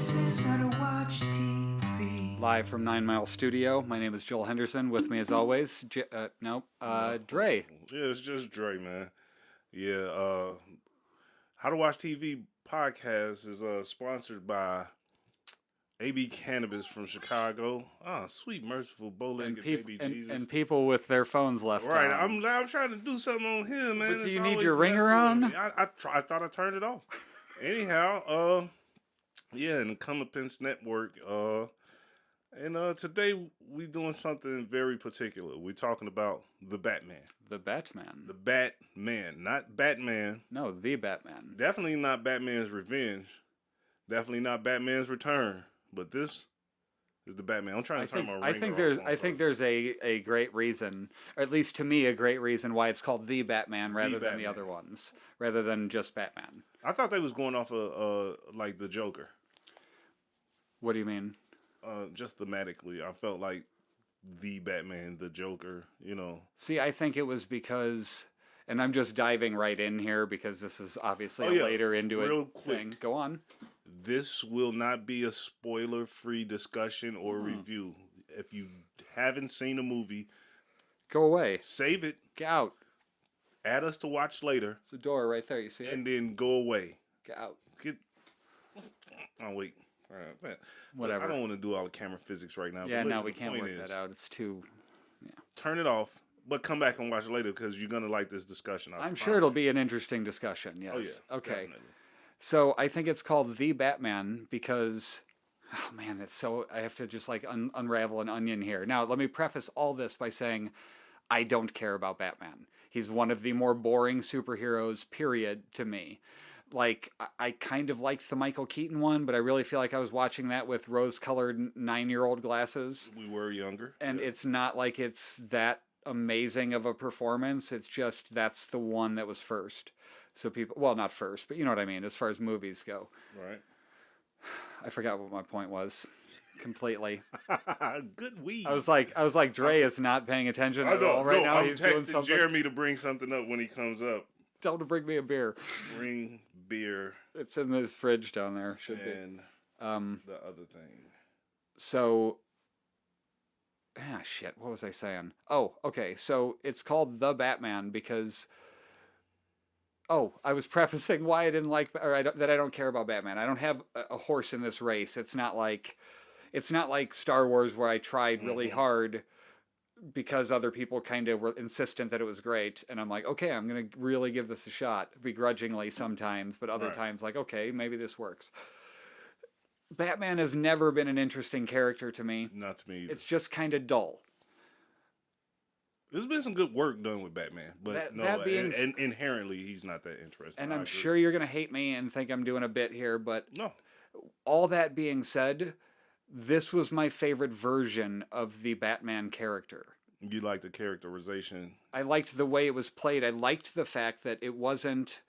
This is how to watch TV. Live from 9 Mile Studio. My name is Joel Henderson. With me, as always, Dre. Yeah, it's just Dre, man. Yeah, How to Watch TV podcast is sponsored by AB Cannabis from Chicago. Ah, sweet, merciful, bow-legged baby Jesus. And people with their phones left Right, on. I'm trying to do something on here, man. But do It's you need always your ringer messing with on? me. I thought I turned it off. Anyhow, yeah, and the Comeuppance Network. And today we doing something very particular. We're talking about the Batman. The Batman. The Batman, not Batman. No, the Batman. Definitely not Batman's Revenge. Definitely not Batman's Return. But this is the Batman. I'm trying to turn my ringer off. I think there's a great reason, or at least to me, a great reason why it's called the Batman rather than the other ones, rather than just Batman. I thought they was going off of like the Joker. What do you mean? Just thematically, I felt like the Batman, the Joker. You know. See, I think it was because, and I'm just diving right in here because this is obviously yeah. a later into Real it quick. thing. Go on. This will not be a spoiler-free discussion or review. If you haven't seen a movie, Go away. save it, Get out. add us to watch later, It's a door right there. You see it? and then go away. Get out. Get. Oh wait. All right, man. Whatever. I don't want to do all the camera physics right now. Yeah, but no, listen, we the can't point work is, that out. It's too. Turn it off, but come back and watch it later because you're gonna like this discussion. I'm sure it'll be an interesting discussion. Yes. Oh yeah. Okay. Definitely. So I think it's called The Batman because, oh man, it's so. I have to just like unravel an onion here. Now, let me preface all this by saying I don't care about Batman. He's one of the more boring superheroes, period, to me. Like, I kind of liked the Michael Keaton one, but I really feel like I was watching that with rose-colored 9-year-old glasses. We were younger, And yeah. it's not like it's that amazing of a performance. It's just that's the one that was first. So people, well, not first, but you know what I mean, as far as movies go. Right. I forgot what my point was completely. Good weed. I was like, Dre is not paying attention at all right now. I'm He's doing texting something. Jeremy to bring something up when he comes up. Tell him to bring me a beer. Bring beer It's in this fridge down there. Should and be. the other thing. So. Shit. What was I saying? Oh, okay. So it's called The Batman because. Oh, I was prefacing why I didn't like, that I don't care about Batman. I don't have a horse in this race. It's not like Star Wars where I tried really hard because other people kind of were insistent that it was great, and I'm like, okay, I'm gonna really give this a shot, begrudgingly sometimes, but other Right. times like, okay, maybe this works. Batman has never been an interesting character to me. Not to me either. It's just kind of dull. There's been some good work done with Batman, but That being and inherently he's not that interesting. And I I'm agree. sure you're gonna hate me and think I'm doing a bit here, but No. all that being said, this was my favorite version of the Batman character. You like the characterization. I liked the way it was played. I liked the fact that it wasn't.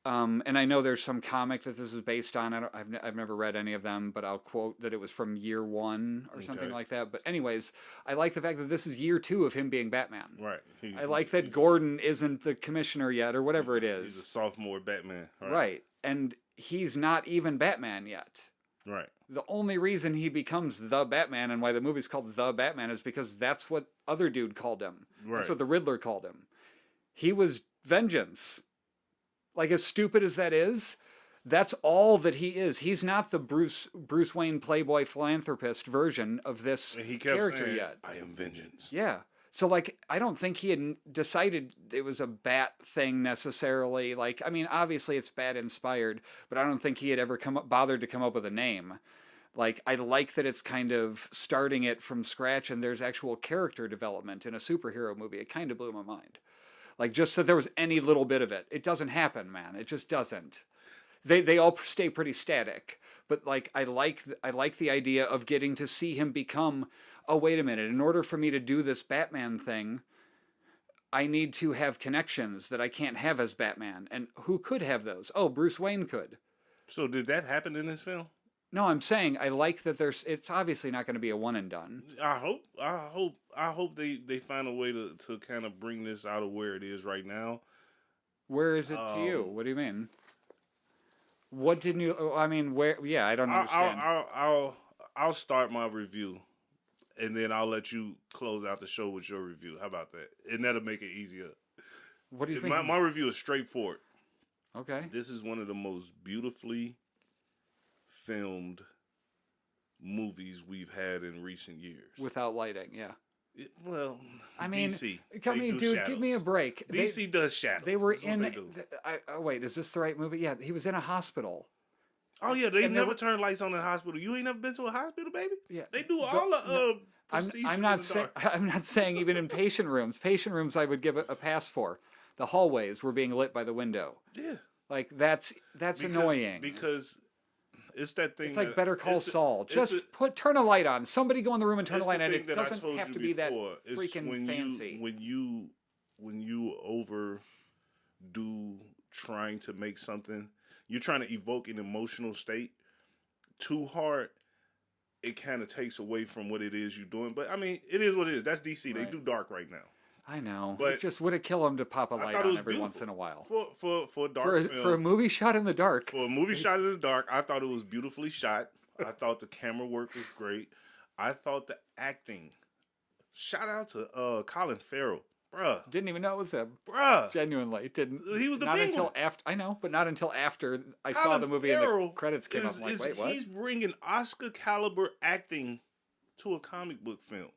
And I know there's some comic that this is based on. I've never read any of them, but I'll quote that it was from year 1 or something Okay. like that. But anyways, I like the fact that this is year 2 of him being Batman. Right. I like that Gordon isn't the commissioner yet or whatever it He's a is. sophomore Batman. Right. And he's not even Batman yet. Right. The only reason he becomes the Batman and why the movie's called The Batman is because that's what other dude called him. Right. That's what the Riddler called him. He was vengeance. Like, as stupid as that is, that's all that he is. He's not the Bruce Wayne playboy philanthropist version of this And he kept character saying, yet. I am vengeance. Yeah. So, like, I don't think he had decided it was a bat thing necessarily. Like, I mean, obviously it's bat inspired, but I don't think he had ever bothered to come up with a name. Like, I like that it's kind of starting it from scratch and there's actual character development in a superhero movie. It kind of blew my mind. Like, just so there was any little bit of it. It doesn't happen, man. It just doesn't. They all stay pretty static. But, like, I like the idea of getting to see him become, oh, wait a minute, in order for me to do this Batman thing, I need to have connections that I can't have as Batman. And who could have those? Oh, Bruce Wayne could. So did that happen in this film? No, I'm saying I like that it's obviously not going to be a one and done. I hope they find a way to kind of bring this out of where it is right now. Where is it to you? What do you mean? What didn't you? I mean, where? Yeah, I don't I'll understand. I'll I'll, I'll start my review, and then I'll let you close out the show with your review. How about that? And that'll make it easier. What do you My mean? my review is straightforward. Okay. This is one of the most beautifully filmed movies we've had in recent years. Without lighting, yeah. Well, I mean, DC. come they on, do dude, give me a shadows. break. DC does shadows. They were That's what in. they do. Oh, wait, is this the right movie? Yeah, he was in a hospital. Oh yeah, they and they never were- turn lights on in the hospital. You ain't never been to a hospital, baby? Yeah, They do but all the procedures I'm in not the saying. dark. I'm not saying even in patient rooms. Patient rooms, I would give a pass for. The hallways were being lit by the window. Yeah. Like that's annoying. Because it's that thing. It's like that- Better Call it's the- Saul. it's Just the- turn a light on. Somebody go in the room and turn it's a light the on. thing It that I doesn't told have you to be that before, is freaking fancy. when you overdo trying to make something, you're trying to evoke an emotional state too hard. It kind of takes away from what it is you're doing. But I mean, it is what it is. That's DC. They Right. do dark right now. I know. But It just would it kill him to pop a I light thought it on was every beautiful. once in a while. For a dark For film. for a movie shot in the dark. For a movie shot in the dark, I thought it was beautifully shot. I thought the camera work was great. I thought the acting. Shout out to Colin Farrell, bruh. Didn't even know it was him. Bruh. Genuinely, didn't. He was the not Penguin. until after. I know, but not until after I saw Colin the movie Farrell and the credits came up. I'm like, wait, what? He's bringing Oscar caliber acting to a comic book film.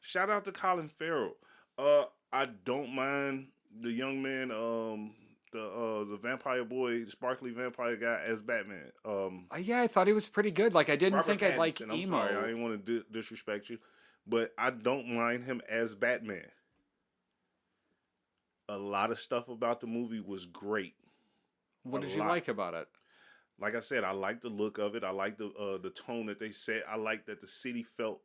Shout out to Colin Farrell. I don't mind the young man, the vampire boy, the sparkly vampire guy as Batman. Yeah, I thought he was pretty good. Like I didn't Robert think I'd like Pattinson, I'm emo. sorry, I didn't want to disrespect you, but I don't mind him as Batman. A lot of stuff about the movie was great. What a did you lot. like about it? Like I said, I like the look of it. I like the tone that they set. I like that the city felt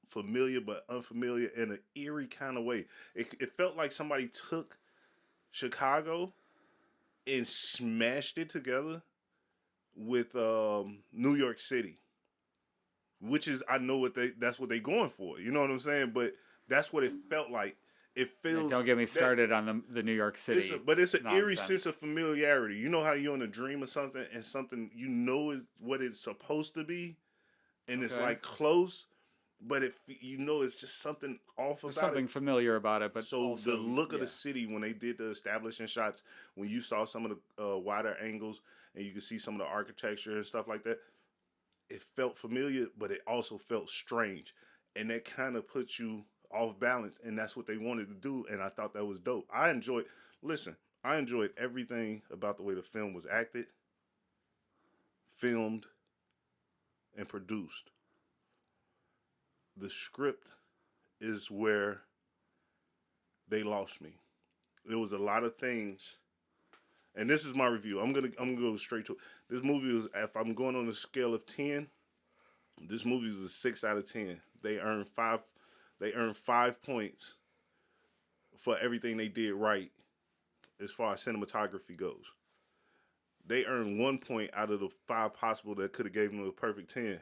familiar but unfamiliar in an eerie kind of way. It felt like somebody took Chicago and smashed it together with New York City, which is I know that's what they going for. You know what I'm saying? But that's what it felt like. It feels. Don't get me started on the New York City. It's an eerie nonsense. sense of familiarity. You know how you're in a dream or something, and something you know is what it's supposed to be, and it's Okay. like close, but it's just something off There's about something it. familiar about it, but So also, the look of yeah. the city when they did the establishing shots, when you saw some of the wider angles and you could see some of the architecture and stuff like that, it felt familiar, but it also felt strange, and that kind of puts you off balance, and that's what they wanted to do, and I thought that was dope. I enjoyed everything about the way the film was acted, filmed, and produced. The script is where they lost me. There was a lot of things, and this is my review. I'm gonna go straight to it. This movie is, if I'm going on a scale of 10, this movie is a 6 out of 10. They earned 5 points for everything they did right as far as cinematography goes. They earned 1 point out of the 5 possible that could have gave them a perfect 10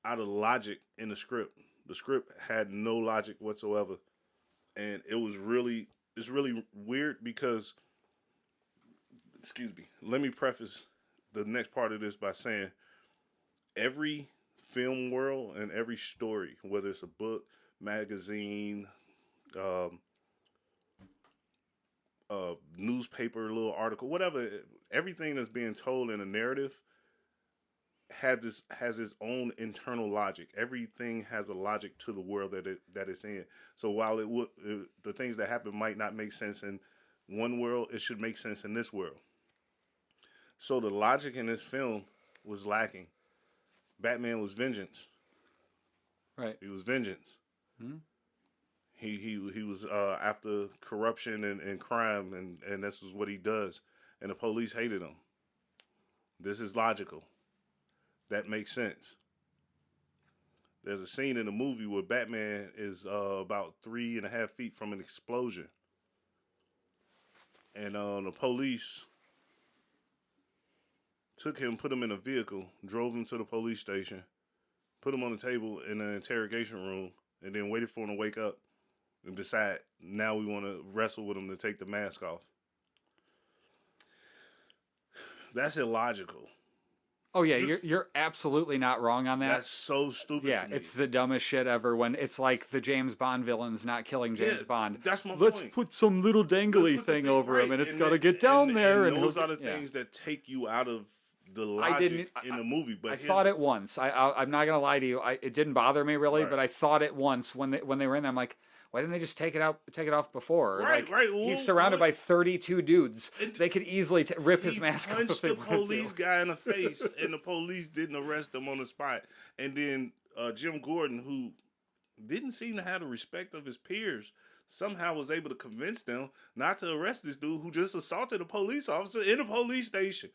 out of logic in the script. The script had no logic whatsoever, and it's really weird because, excuse me, let me preface the next part of this by saying every film world and every story, whether it's a book, magazine, newspaper, little article, whatever, everything that's being told in a narrative has its own internal logic. Everything has a logic to the world that it's in. So while the things that happen might not make sense in one world, it should make sense in this world. So the logic in this film was lacking. Batman was vengeance. Right. He was vengeance. Hmm? He was after corruption and crime, and this is what he does. And the police hated him. This is logical. That makes sense. There's a scene in the movie where Batman is about 3.5 feet from an explosion. And the police took him, put him in a vehicle, drove him to the police station, put him on the table in an interrogation room, and then waited for him to wake up and decide now we want to wrestle with him to take the mask off. That's illogical. Oh yeah, you're absolutely not wrong on that. That's so stupid Yeah, to me. it's the dumbest shit ever when it's like the James Bond villains not killing James Yeah, Bond. that's my Let's point. put some little dangly Put the thing over him right, and it's got to get down there and those he'll are the get- yeah. things that take you out of the I logic didn't. in the movie. But I thought it once. I'm not gonna lie to you. It didn't bother me really, Right. but I thought it once when they were in there. I'm like, why didn't they just take it off before? Right, Like, right. Well, he's surrounded by 32 dudes. It- They could easily rip his he mask off punched if they the wanted police to. guy in the face, and the police didn't arrest him on the spot. And then Jim Gordon, who didn't seem to have the respect of his peers, somehow was able to convince them not to arrest this dude who just assaulted a police officer in a police station.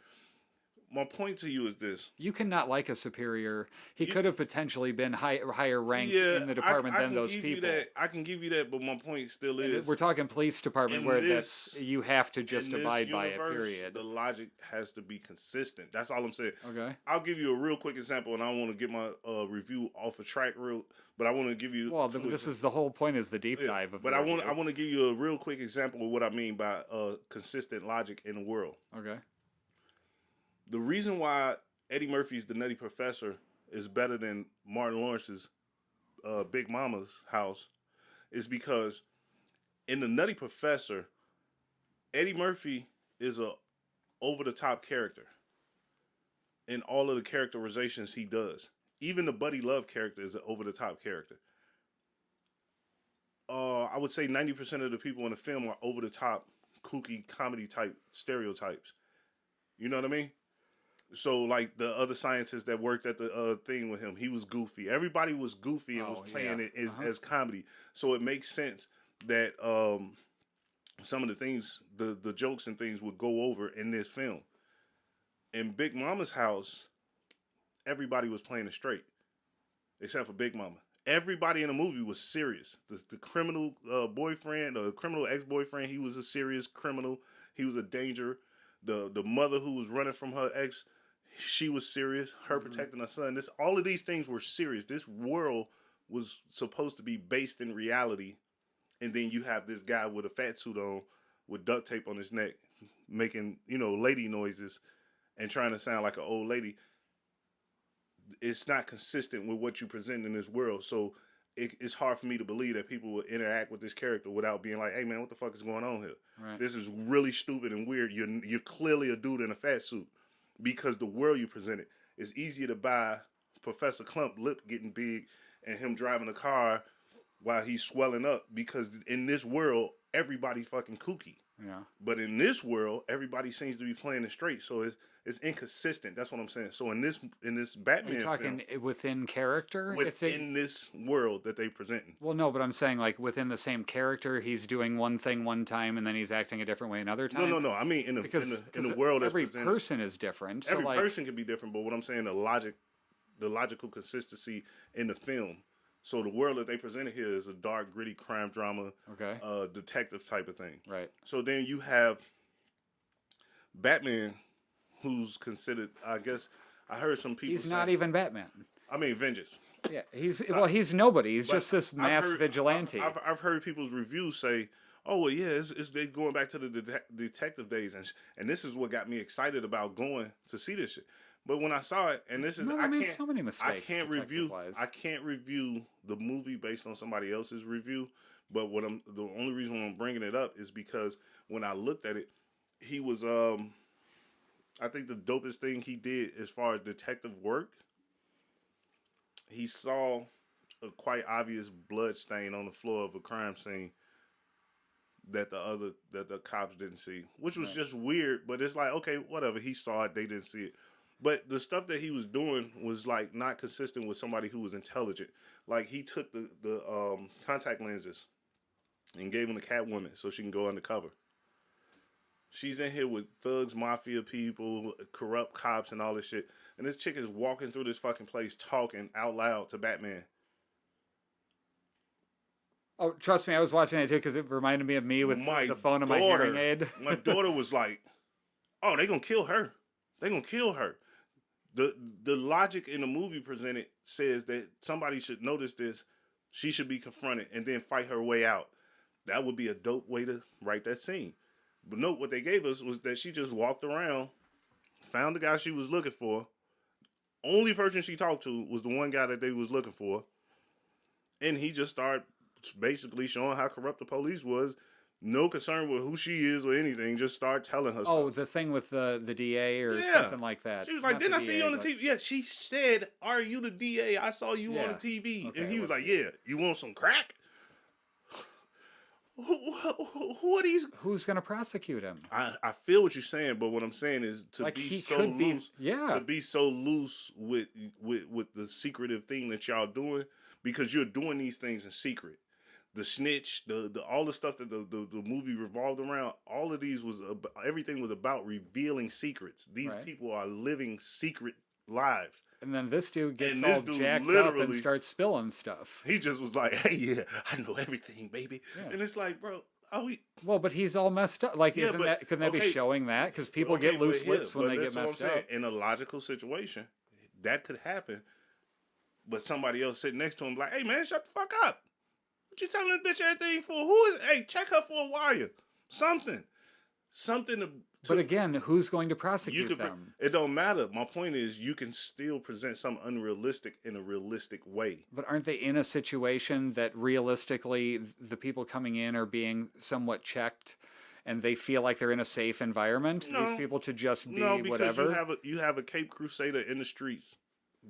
My point to you is this. You cannot like a superior. He could have potentially been higher ranked in the department I than can those give people. You that. I can give you that, but my point still And is we're talking police department in where this- that's you have to just in this abide by it. universe, Period. The logic has to be consistent. That's all I'm saying. Okay. I'll give you a real quick example, and I don't want to get my review off a track real, but I want to give you. Well, two this is the whole point is the deep dive of. But the I want review. to give you a real quick example of what I mean by consistent logic in the world. Okay. The reason why Eddie Murphy's The Nutty Professor is better than Martin Lawrence's Big Mama's House is because in The Nutty Professor, Eddie Murphy is a over-the-top character in all of the characterizations he does. Even the Buddy Love character is an over-the-top character. I would say 90% of the people in the film are over-the-top, kooky, comedy-type stereotypes. You know what I mean? So, like, the other scientists that worked at the thing with him, he was goofy. Everybody was goofy and was playing it as comedy. So it makes sense that some of the things, the jokes and things would go over in this film. In Big Mama's House, everybody was playing it straight, except for Big Mama. Everybody in the movie was serious. The criminal boyfriend, the criminal ex-boyfriend, he was a serious criminal. He was a danger. The mother who was running from her ex, she was serious. Her protecting her son. All of these things were serious. This world was supposed to be based in reality. And then you have this guy with a fat suit on with duct tape on his neck making, lady noises and trying to sound like an old lady. It's not consistent with what you present in this world. So it's hard for me to believe that people will interact with this character without being like, hey, man, what the fuck is going on here? Right. This is really stupid and weird. You're clearly a dude in a fat suit because the world you presented is easier to buy Professor Clump lip getting big and him driving a car while he's swelling up because in this world, everybody's fucking kooky. Yeah. But in this world, everybody seems to be playing it straight. So it's inconsistent. That's what I'm saying. So in this Batman You're talking film, within character. within this world that they presenting. Well, no, but I'm saying like within the same character, he's doing one thing one time and then he's acting a different way another time. No. I mean in the world that's every presented, person is different. So every like, person can be different. But what I'm saying, the logical consistency in the film. So the world that they presented here is a dark, gritty crime drama, Okay. Detective type of thing. Right. So then you have Batman, who's considered, I guess, I heard some people He's say, not even Batman. I mean, Vengeance. Yeah, he's nobody. He's But just this mass I've heard- vigilante. I've heard people's reviews say, "Oh well, yeah, it's they going back to the detective days," and this is what got me excited about going to see this shit. But when I saw it, and this is No, I they made can't so many mistakes, I can't review detective-wise. I can't review the movie based on somebody else's review. But the only reason why I'm bringing it up is because when I looked at it, he was I think the dopest thing he did as far as detective work. He saw a quite obvious blood stain on the floor of a crime scene that the cops didn't see, which was just weird. But it's like, okay, whatever. He saw it, they didn't see it. But the stuff that he was doing was like not consistent with somebody who was intelligent. Like he took the contact lenses and gave them to Catwoman so she can go undercover. She's in here with thugs, mafia people, corrupt cops, and all this shit. And this chick is walking through this fucking place talking out loud to Batman. Oh, trust me, I was watching it too because it reminded me of me with the phone and my hearing aid. My daughter was like, "Oh, they gonna kill her. They gonna kill her." The logic in the movie presented says that somebody should notice this. She should be confronted and then fight her way out. That would be a dope way to write that scene. But note what they gave us was that she just walked around found the guy she was looking for. Only person she talked to was the one guy that they was looking for. And he just started basically showing how corrupt the police was. No concern with who she is or anything. Just start telling her Oh, stuff. the thing with the DA or Yeah. something like that. She was like, Not didn't I the see you DA, on the but- TV? Yeah, she said, are you the DA? I saw you on Yeah. the TV. Okay, and he it was was- like, yeah, you want some crack? Who are these? Who's going to prosecute him? I feel what you're saying, but what I'm saying is to Like, be he so could be- loose, yeah. to be so loose with the secretive thing that y'all doing, because you're doing these things in secret. The snitch, the all the stuff that the movie revolved around, all of these was everything was about revealing secrets. These Right. people are living secret lives. And then this dude gets And this all dude jacked up literally- and starts spilling stuff. He just was like, "Hey, yeah, I know everything, baby." Yeah. And it's like, bro, are we? Well, but he's all messed up. Like, Yeah, isn't but- that couldn't that okay. be showing that? Because people Okay, get loose but yeah, lips when but they get that's what I'm messed saying. up. In a logical situation, that could happen. But somebody else sitting next to him, like, "Hey, man, shut the fuck up! What you telling this bitch everything for? Who is? Hey, check her for a wire. Something to." But again, who's going to you prosecute could. them? It don't matter. My point is, you can still present something unrealistic in a realistic way. But aren't they in a situation that realistically the people coming in are being somewhat checked and they feel like they're in a safe environment? No. These people to just be No, because whatever? you have a Cape Crusader in the streets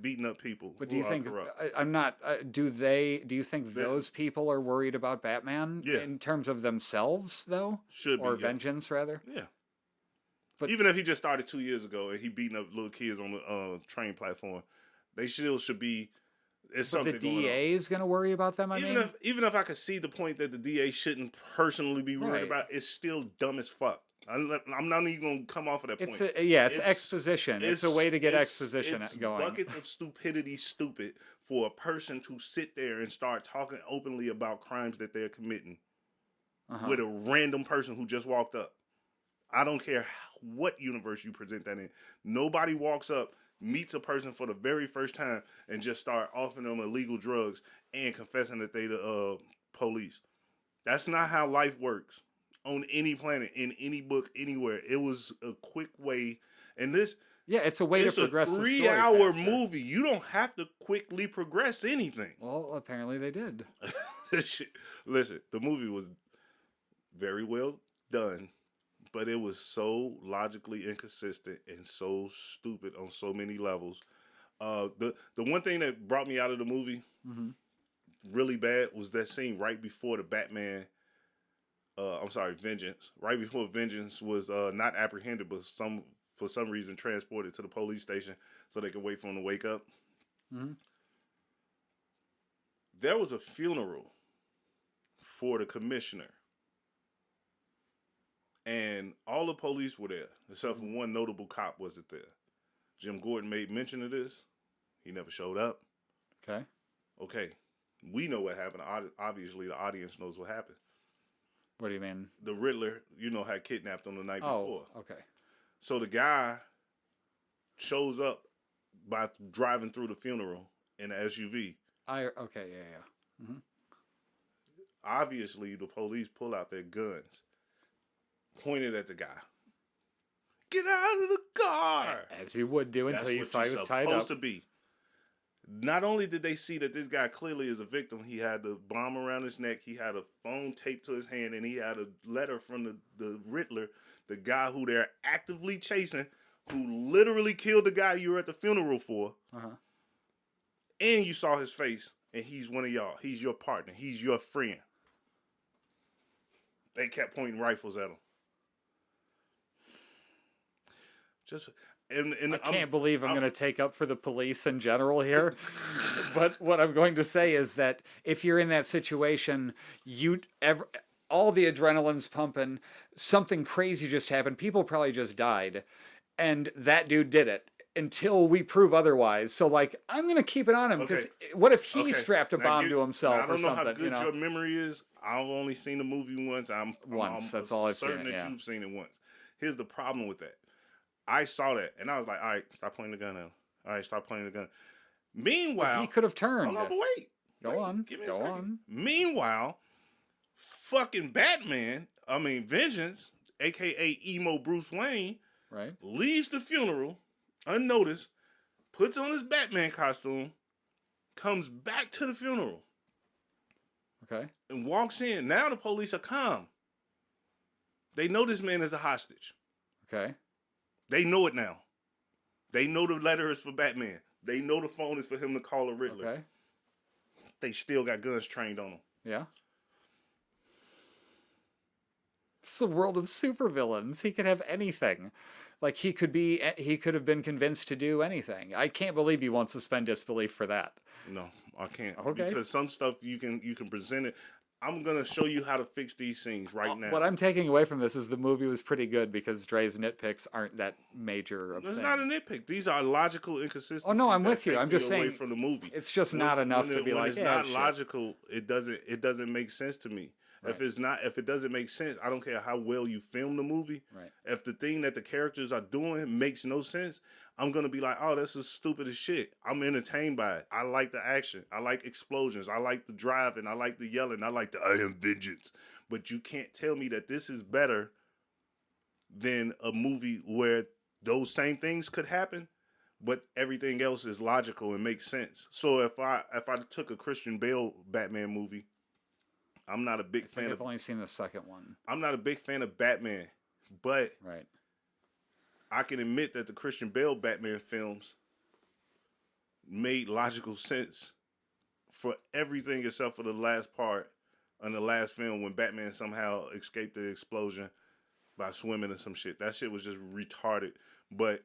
beating up people. But do who you are think corrupt. I'm not? Do you think those people are worried about Batman Yeah. in terms of themselves, though, Should be, or yeah. vengeance rather? Yeah. But- Even if he just started 2 years ago and he beating up little kids on the train platform, they still should be. It's But something the going on. DA is going to worry about them. I mean, Even if I could see the point that the DA shouldn't personally be worried Right. about, it's still dumb as fuck. I'm not even gonna come off of that it's point. it's exposition. It's a way to get exposition it's going. Buckets of stupidity, stupid for a person to sit there and start talking openly about crimes that they're committing Uh-huh. with a random person who just walked up. I don't care what universe you present that in. Nobody walks up, meets a person for the very first time, and just start offering them illegal drugs and confessing that they the police. That's not how life works on any planet, in any book, anywhere. It was a quick way, and this Yeah, it's a way to it's a progress the story 3-hour faster. movie. You don't have to quickly progress anything. Well, apparently they did. Listen, the movie was very well done, but it was so logically inconsistent and so stupid on so many levels. The one thing that brought me out of the movie Mhm. really bad was that scene right before the Batman. Vengeance. Right before Vengeance was not apprehended, but for some reason transported to the police station so they could wait for him to wake up. Mhm. There was a funeral for the commissioner. And all the police were there, except for one notable cop wasn't there. Jim Gordon made mention of this. He never showed up. Okay. Okay, we know what happened. Obviously, the audience knows what happened. What do you mean? The Riddler, had kidnapped on the night Oh, before. okay. So the guy shows up by driving through the funeral in an SUV. Okay, yeah. Obviously, the police pull out their guns, pointed at the guy. Get out of the car! As you would do until That's you what saw he you're was tied supposed up. to be. Not only did they see that this guy clearly is a victim, he had the bomb around his neck, he had a phone taped to his hand, and he had a letter from the Riddler, the guy who they're actively chasing, who literally killed the guy you were at the funeral for. Uh-huh. And you saw his face, and he's one of y'all. He's your partner. He's your friend. They kept pointing rifles at him. I can't believe I'm going to take up for the police in general here. But what I'm going to say is that if you're in that situation, all the adrenaline's pumping, something crazy just happened, people probably just died, and that dude did it until we prove otherwise. So, like, I'm going to keep it on him because what if he strapped a bomb to himself I don't or know something? how good your memory is. I've only seen the movie once. I'm That's all I've seen certain it, that yeah. you've seen it once. Here's the problem with that. I saw that, and I was like, all right, stop pointing the gun now. All right, stop pointing the gun. Meanwhile, he could have turned. hold on, but wait. Go on. Give me a Go second. on. Meanwhile, fucking Vengeance, a.k.a. emo Bruce Wayne, Right. leaves the funeral unnoticed, puts on his Batman costume, comes back to the funeral, Okay. and walks in. Now the police are calm. They know this man is a hostage. Okay. They know it now. They know the letter is for Batman. They know the phone is for him to call a Riddler. Okay. They still got guns trained on them. Yeah. It's the world of supervillains. He could have anything. Like he could have been convinced to do anything. I can't believe you won't suspend disbelief for that. No, I can't. Okay. Because some stuff you can present it. I'm gonna show you how to fix these things right now. What I'm taking away from this is the movie was pretty good because Dre's nitpicks aren't that major of It's things. not a nitpick. These are logical inconsistencies. Oh, no, I'm that with you. take I'm just me away saying from the movie. It's just not enough to be when like, it's yeah, not shit. logical. It doesn't make sense to me. Right. If it doesn't make sense, I don't care how well you film the movie. Right. If the thing that the characters are doing makes no sense, I'm gonna be like, oh, this is stupid as shit. I'm entertained by it. I like the action. I like explosions. I like the driving. I like the yelling. I like the I am vengeance. But you can't tell me that this is better than a movie where those same things could happen, but everything else is logical and makes sense. So if I took a Christian Bale Batman movie, I'm not a big fan I've of only seen the second one. I'm not a big fan of Batman, but Right. I can admit that the Christian Bale Batman films made logical sense for everything except for the last part in the last film when Batman somehow escaped the explosion by swimming or some shit. That shit was just retarded. But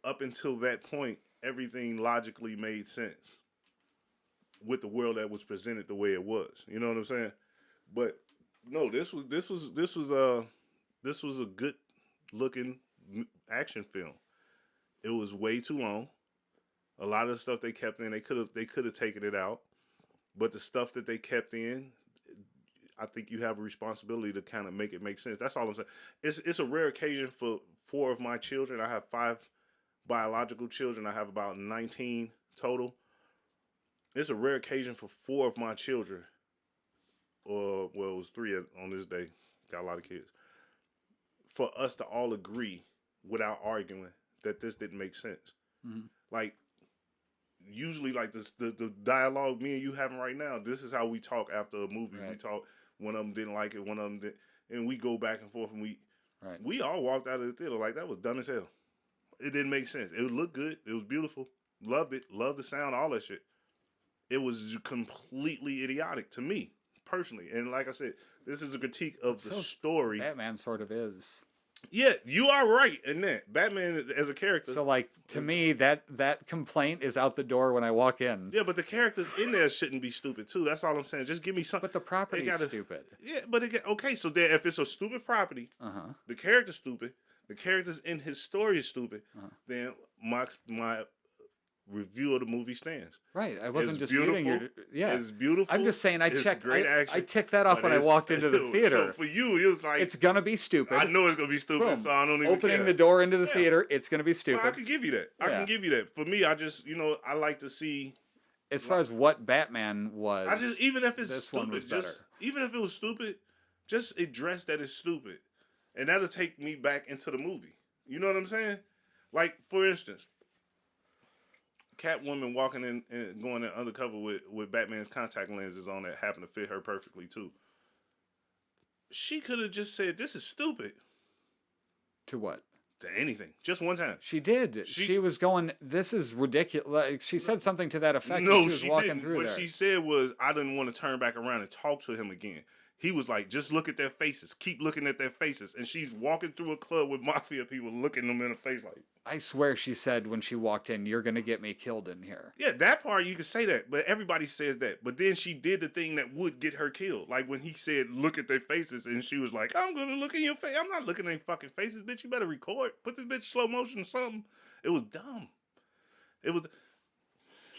up until that point, everything logically made sense with the world that was presented the way it was. You know what I'm saying? But no, this was a good looking action film. It was way too long. A lot of the stuff they kept in, they could have taken it out. But the stuff that they kept in, I think you have a responsibility to kind of make it make sense. That's all I'm saying. It's a rare occasion for 4 of my children. I have 5 biological children. I have about 19 total. It's a rare occasion for 4 of my children, or well, it was 3 on this day. Got a lot of kids. For us to all agree without arguing that this didn't make sense. Mm-hmm. Like, usually, like this, the dialogue me and you having right now, this is how we talk after a movie. Right. We talk, one of them didn't like it, one of them did, and we go back and forth, and Right. we all walked out of the theater like that was dumb as hell. It didn't make sense. It looked good. It was beautiful. Loved it. Loved the sound, all that shit. It was completely idiotic to me, personally. And like I said, this is a critique of the story. Batman sort of is. Yeah, you are right in that. Batman as a character. So, like, to me, that complaint is out the door when I walk in. Yeah, but the characters in there shouldn't be stupid, too. That's all I'm saying. Just give me something. But the property's stupid. Yeah, but okay, so there, if it's a stupid property, Uh-huh. the character's stupid, the characters in his story is stupid, then my review of the movie stands. Right. I wasn't It's disputing your... beautiful. Yeah. It's beautiful. I'm just saying I It's checked... great action, I ticked that off but when I it's- walked into the theater. So for you, it was like... It's gonna be stupid. I know it's going to be stupid, Boom. so I don't even Opening care. the door into the Yeah. theater, it's gonna be Well, stupid. I can give you that. I Yeah. can give you that. For me, I just, I like to see... As far as what Batman was, I just, even if it's this stupid, one was just better. even if it was stupid, just address that it's stupid, and that'll take me back into the movie. You know what I'm saying? Like, for instance, Catwoman walking in and going in undercover with Batman's contact lenses on that happen to fit her perfectly too. She could have just said, "This is stupid." To what? To anything, just one time. She did. She was going, this is ridiculous. Like, she said something to that effect when No, she was she walking didn't. through What there. she said was, "I didn't want to turn back around and talk to him again." He was like, "Just look at their faces. Keep looking at their faces." And she's walking through a club with mafia people, looking them in the face like, I swear she said when she walked in, "You're going to get me killed in here." yeah, that part you can say that, but everybody says that. But then she did the thing that would get her killed. Like when he said, "Look at their faces," and she was like, "I'm going to look in your face. I'm not looking at their fucking faces, bitch. You better record. Put this bitch slow motion or something." It was dumb. It was...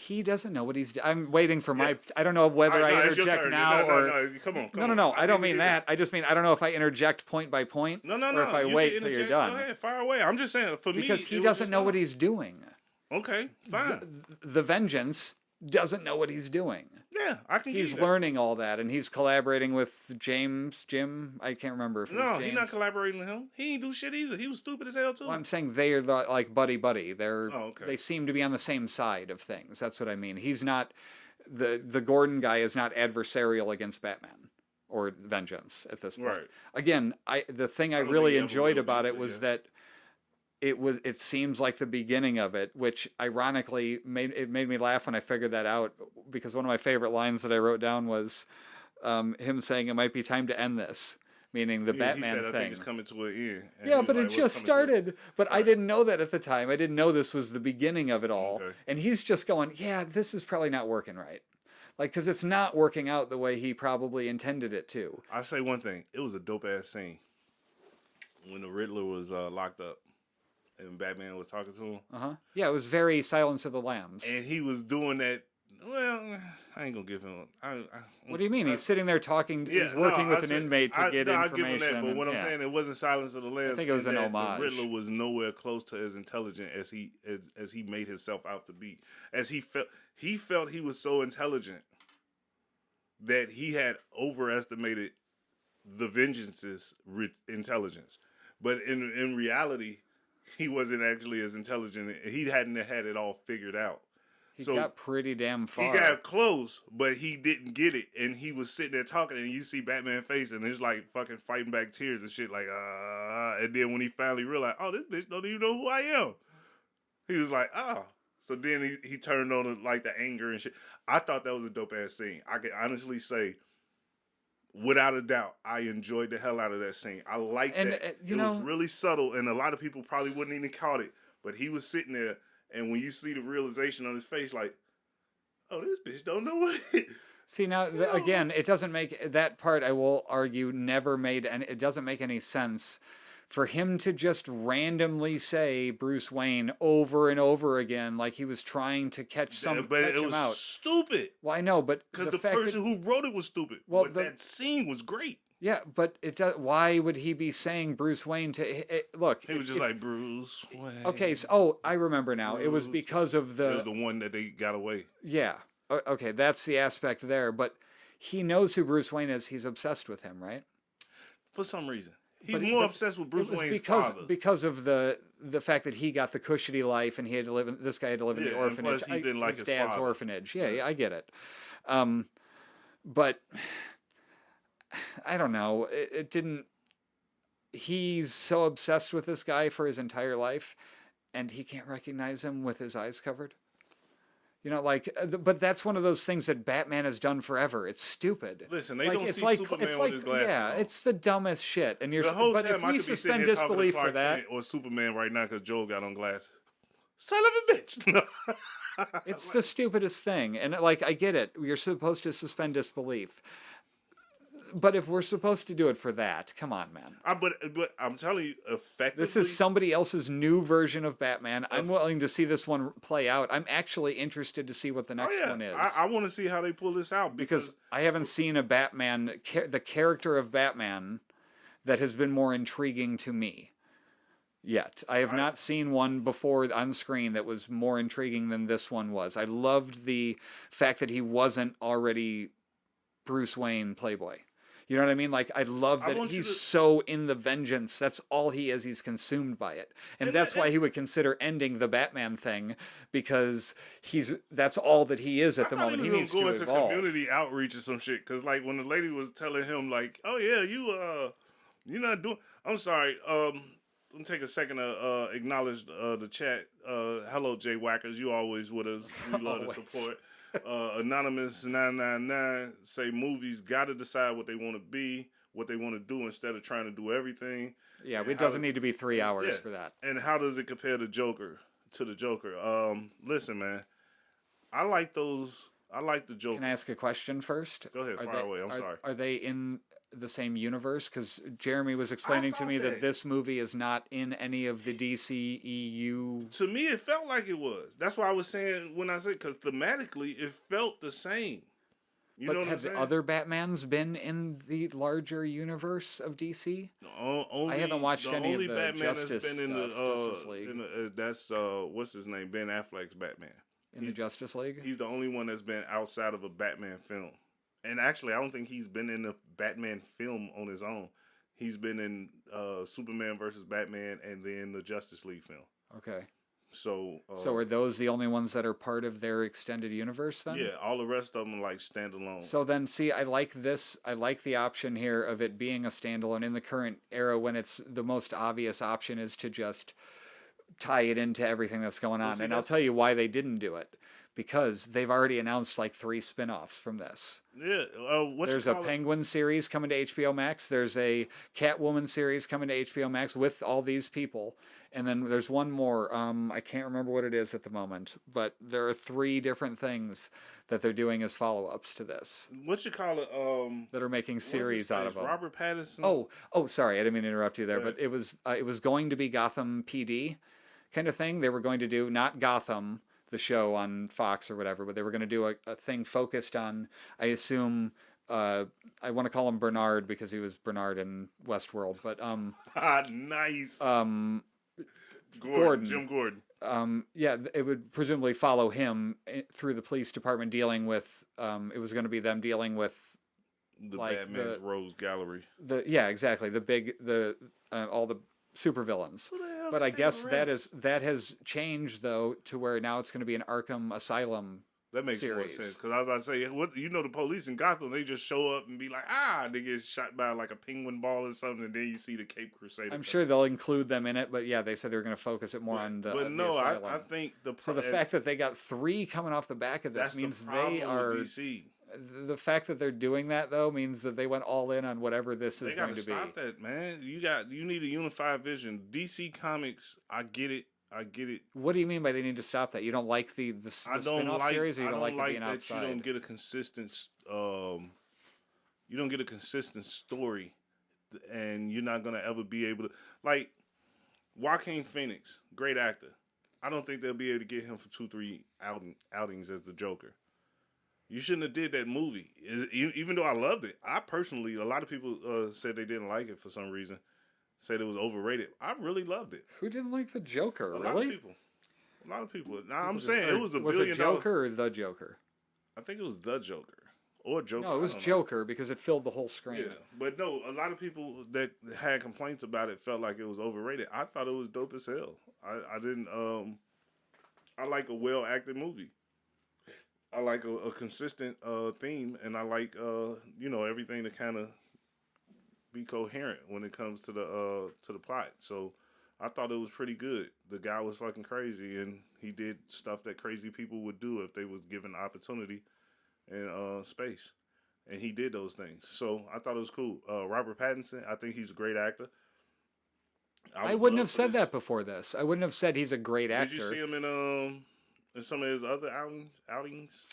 He doesn't know what he's doing. I'm waiting for my... I don't know whether I it's your interject turn. now No, or... come on. No. I don't mean that. I just mean, I don't know if I interject point by point No. or if I You wait can till you're interject. done. Go ahead, fire away. I'm just saying, for me... Because he it was doesn't just know what dumb. he's doing. Okay, fine. The Vengeance doesn't know what he's doing. Yeah, I can. He's give you learning all that, and he's collaborating with Jim. I can't remember if that. it was No, James. he's not collaborating with him. He ain't do shit either. He was stupid as hell too. Well, I'm saying they are like buddy. Oh, okay. They seem to be on the same side of things. That's what I mean. He's not the Gordon guy is not adversarial against Batman or Vengeance at this point. Right. Again, the thing I don't really think he ever enjoyed will be, about it but was yeah. that it seems like the beginning of it, which ironically made me laugh when I figured that out, because one of my favorite lines that I wrote down was him saying it might be time to end this, meaning the Yeah, Batman he said, I thing. think it's coming to an end. And Yeah, he was but like, it "What's just coming to an-" started. But I didn't know that at the time. I didn't know this was the beginning of it all. Okay. And he's just going, yeah, this is probably not working right. Like, because it's not working out the way he probably intended it to. I say one thing. It was a dope ass scene when the Riddler was locked up and Batman was talking to him, Yeah, it was very Silence of the Lambs. and he was doing that. Well, I ain't gonna give him. What do you mean? He's sitting there talking. Yeah, he's working no, with I an said- inmate to get I'll information. give him that, but what I'm yeah. saying, it wasn't Silence of the Lambs. think it was in an that homage. The Riddler was nowhere close to as intelligent as he made himself out to be. As he felt he was so intelligent that he had overestimated the Vengeance's intelligence. But in reality, he wasn't actually as intelligent. He hadn't had it all figured out. He got pretty damn far. He got close, but he didn't get it. And he was sitting there talking, and you see Batman face, and it's like fucking fighting back tears and shit, like, and then when he finally realized, oh, this bitch don't even know who I am, he was like, oh. So then he turned on like the anger and shit. I thought that was a dope ass scene. I can honestly say, without a doubt, I enjoyed the hell out of that scene. I liked that. You it know, was really subtle, and a lot of people probably wouldn't even caught it. But he was sitting there, and when you see the realization on his face, like, oh, this bitch don't know what it is. See, now, again, it doesn't make that part, I will argue, never made, and it doesn't make any sense for him to just randomly say Bruce Wayne over and over again, like he was trying to catch But it him was out. stupid. Well, I know, but Because the the fact person that, who wrote it was stupid. Well, But that scene was great. yeah, but it does. Why would he be saying Bruce Wayne to look? He was just like, Bruce Wayne. Okay, so I remember now. It was Bruce. because of It was the one that they got away. yeah. Okay, that's the aspect there. But he knows who Bruce Wayne is. He's obsessed with him, right? For some reason. He's But- more but obsessed with Bruce it was Wayne's because father. because of the fact that he got the cushy life and he had to live in, this guy had to live in the Yeah, and orphanage. plus he didn't like his dad's father. orphanage. Yeah, I get it. But I don't know. It didn't. He's so obsessed with this guy for his entire life, and he can't recognize him with his eyes covered. You know, like, but that's one of those things that Batman has done forever. It's stupid. Listen, they like, don't it's see like, Superman it's with like, his glasses yeah, on. it's the dumbest shit. And you're, The whole but time if I we could be sitting suspend here talking to disbelief for Clark that, Kent or Superman right now because Joel got on glasses. Son of a bitch. it's the stupidest thing. And like, I get it. You're supposed to suspend disbelief. But if we're supposed to do it for that, come on, man. But I'm telling you, effectively. This is somebody else's new version of Batman. I'm willing to see this one play out. I'm actually interested to see what the next one is. I want to see how they pull this out because I haven't seen a Batman, the character of Batman, that has been more intriguing to me yet. I have not seen one before on screen that was more intriguing than this one was. I loved the fact that he wasn't already Bruce Wayne Playboy. You know what I mean? Like, I love that he's so in the vengeance. That's all he is. He's consumed by it. And that's why he would consider ending the Batman thing, because that's all that he is at the moment. He needs to go into evolve. community outreach or some shit. Because, like, when the lady was telling him, like, oh, yeah, you're not doing... I'm sorry. Let me take a second to acknowledge the chat. Hello, Jay Whackers. You always with us. We love the support. Anonymous 999 say movies got to decide what they want to be, what they want to do instead of trying to do everything. Yeah, it doesn't need to be 3 hours Yeah. for that. And how does it compare to the Joker? Listen, man, I like those. I like the Joker. Can I ask a question first? Go ahead, fire away. I'm sorry. Are they in the same universe? Because Jeremy was explaining to thought me that that- this movie is not in any of the DCEU. To me, it felt like it was. That's why I was saying when I said, because thematically, it felt the same. You know But what I'm have saying? the other Batmans been in the larger universe of DC? Only, I haven't watched the any of only the Batman Justice that's been in stuff, Justice League. that's what's his name, Ben Affleck's Batman. in the Justice League. He's the only one that's been outside of a Batman film. And actually, I don't think he's been in a Batman film on his own. He's been in Superman versus Batman and then the Justice League film. Okay. So So are those the only ones that are part of their extended universe then? yeah, all the rest of them are like standalone. So then, see, I like this. I like the option here of it being a standalone in the current era when it's the most obvious option is to just tie it into everything that's going on. see, And I'll tell you why they didn't do it. Because they've already announced like 3 spin-offs from this. Yeah, There's a Penguin series coming to HBO Max. There's a Catwoman series coming to HBO Max with all these people. And then there's one more. I can't remember what it is at the moment. But there are 3 different things that they're doing as follow-ups to this. What you call it? That are making What's his series out of face? them. Robert Pattinson. Oh, sorry, I didn't mean to interrupt you there, Right. but it was going to be Gotham PD kind of thing. They were going to do not Gotham, the show on Fox or whatever, but they were going to do a thing focused on, I assume, I want to call him Bernard because he was Bernard in Westworld, but Nice. Gordon. Jim Gordon. Yeah, it would presumably follow him through the police department dealing with. It was going to be them dealing with The like Batman's Rose Gallery. exactly the all the supervillains. Who the hell But I the guess rest? that has changed though to where now it's going to be an Arkham Asylum. That makes more series. sense because I was about to say, what the police in Gotham, they just show up and be like, they get shot by like a penguin ball or something, and then you see the Cape Crusader. I'm sure they'll include them in it, but yeah, they said they were going to focus it more on the. But no, the asylum. I think So the fact that they got 3 coming off the back of this that's means the problem they are. with DC. The fact that they're doing that though means that they went all in on whatever this They is got going to to be. stop that, man. You need a unified vision. DC Comics, I get it. What do you mean by they need to stop that? You don't like the I don't spin-off like. series, or you I don't like it being that outside? you don't get a consistent. You don't get a consistent story, and you're not gonna ever be able to like Joaquin Phoenix, great actor. I don't think they'll be able to get him for 2-3 outings as the Joker. You shouldn't have did that movie. Even though I loved it, I personally, a lot of people said they didn't like it for some reason. Said it was overrated. I really loved it. Who didn't like the Joker? A really? lot of people. A lot of people. Now I'm saying it was a Was billion it Joker or the Joker? I think it was the Joker or Joker. No, it was I don't know. Joker because it filled the whole screen. Yeah, but no, a lot of people that had complaints about it felt like it was overrated. I thought it was dope as hell. I didn't. I like a well acted movie. I like a consistent theme, and I like everything to kind of be coherent when it comes to the plot. So I thought it was pretty good. The guy was fucking crazy, and he did stuff that crazy people would do if they was given opportunity and space. And he did those things. So I thought it was cool. Robert Pattinson, I think he's a great actor. I wouldn't have said that before this. I wouldn't have said he's a great actor. Did you see him in some of his other outings?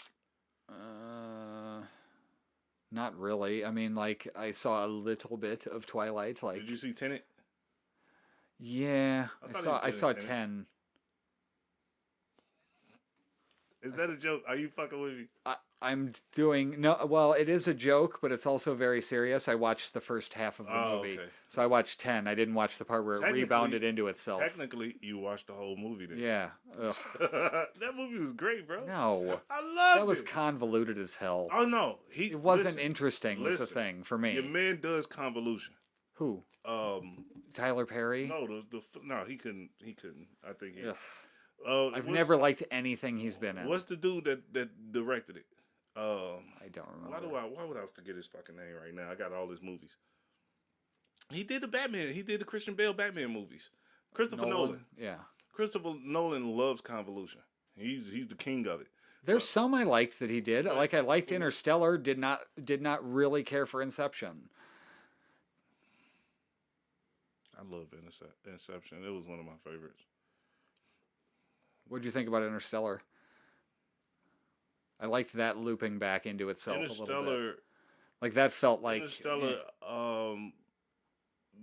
Not really. I mean, like I saw a little bit of Twilight. Like, Did you see Tenet? yeah, I thought he I was saw good in 10. Is that a joke? Are you fucking with me? I'm doing no. Well, it is a joke, but it's also very serious. I watched the first half of the movie, okay. so I watched 10. I didn't watch the part where it Technically- rebounded into itself. Technically, you watched the whole movie then. Yeah. Ugh. That movie was great, bro. No, I loved that was it. convoluted as hell. Oh no, It wasn't interesting. Was the listen. thing for me? Your man does convolution. Who? Um, Tyler Perry. no, no, he couldn't. He couldn't. I think he. Ugh. I've what's- never liked anything he's been in. What's the dude that directed it? I don't remember. Why would I forget his fucking name right now? I got all his movies. He did the Batman. He did the Christian Bale Batman movies. Christopher Nolan. Yeah. Christopher Nolan loves convolution. He's the king of it. There's some I liked that he did. Like I liked Interstellar. Did not really care for Inception. I love Inception. It was one of my favorites. What did you think about Interstellar? I liked that looping back into itself a little bit. Interstellar. Like that felt like Interstellar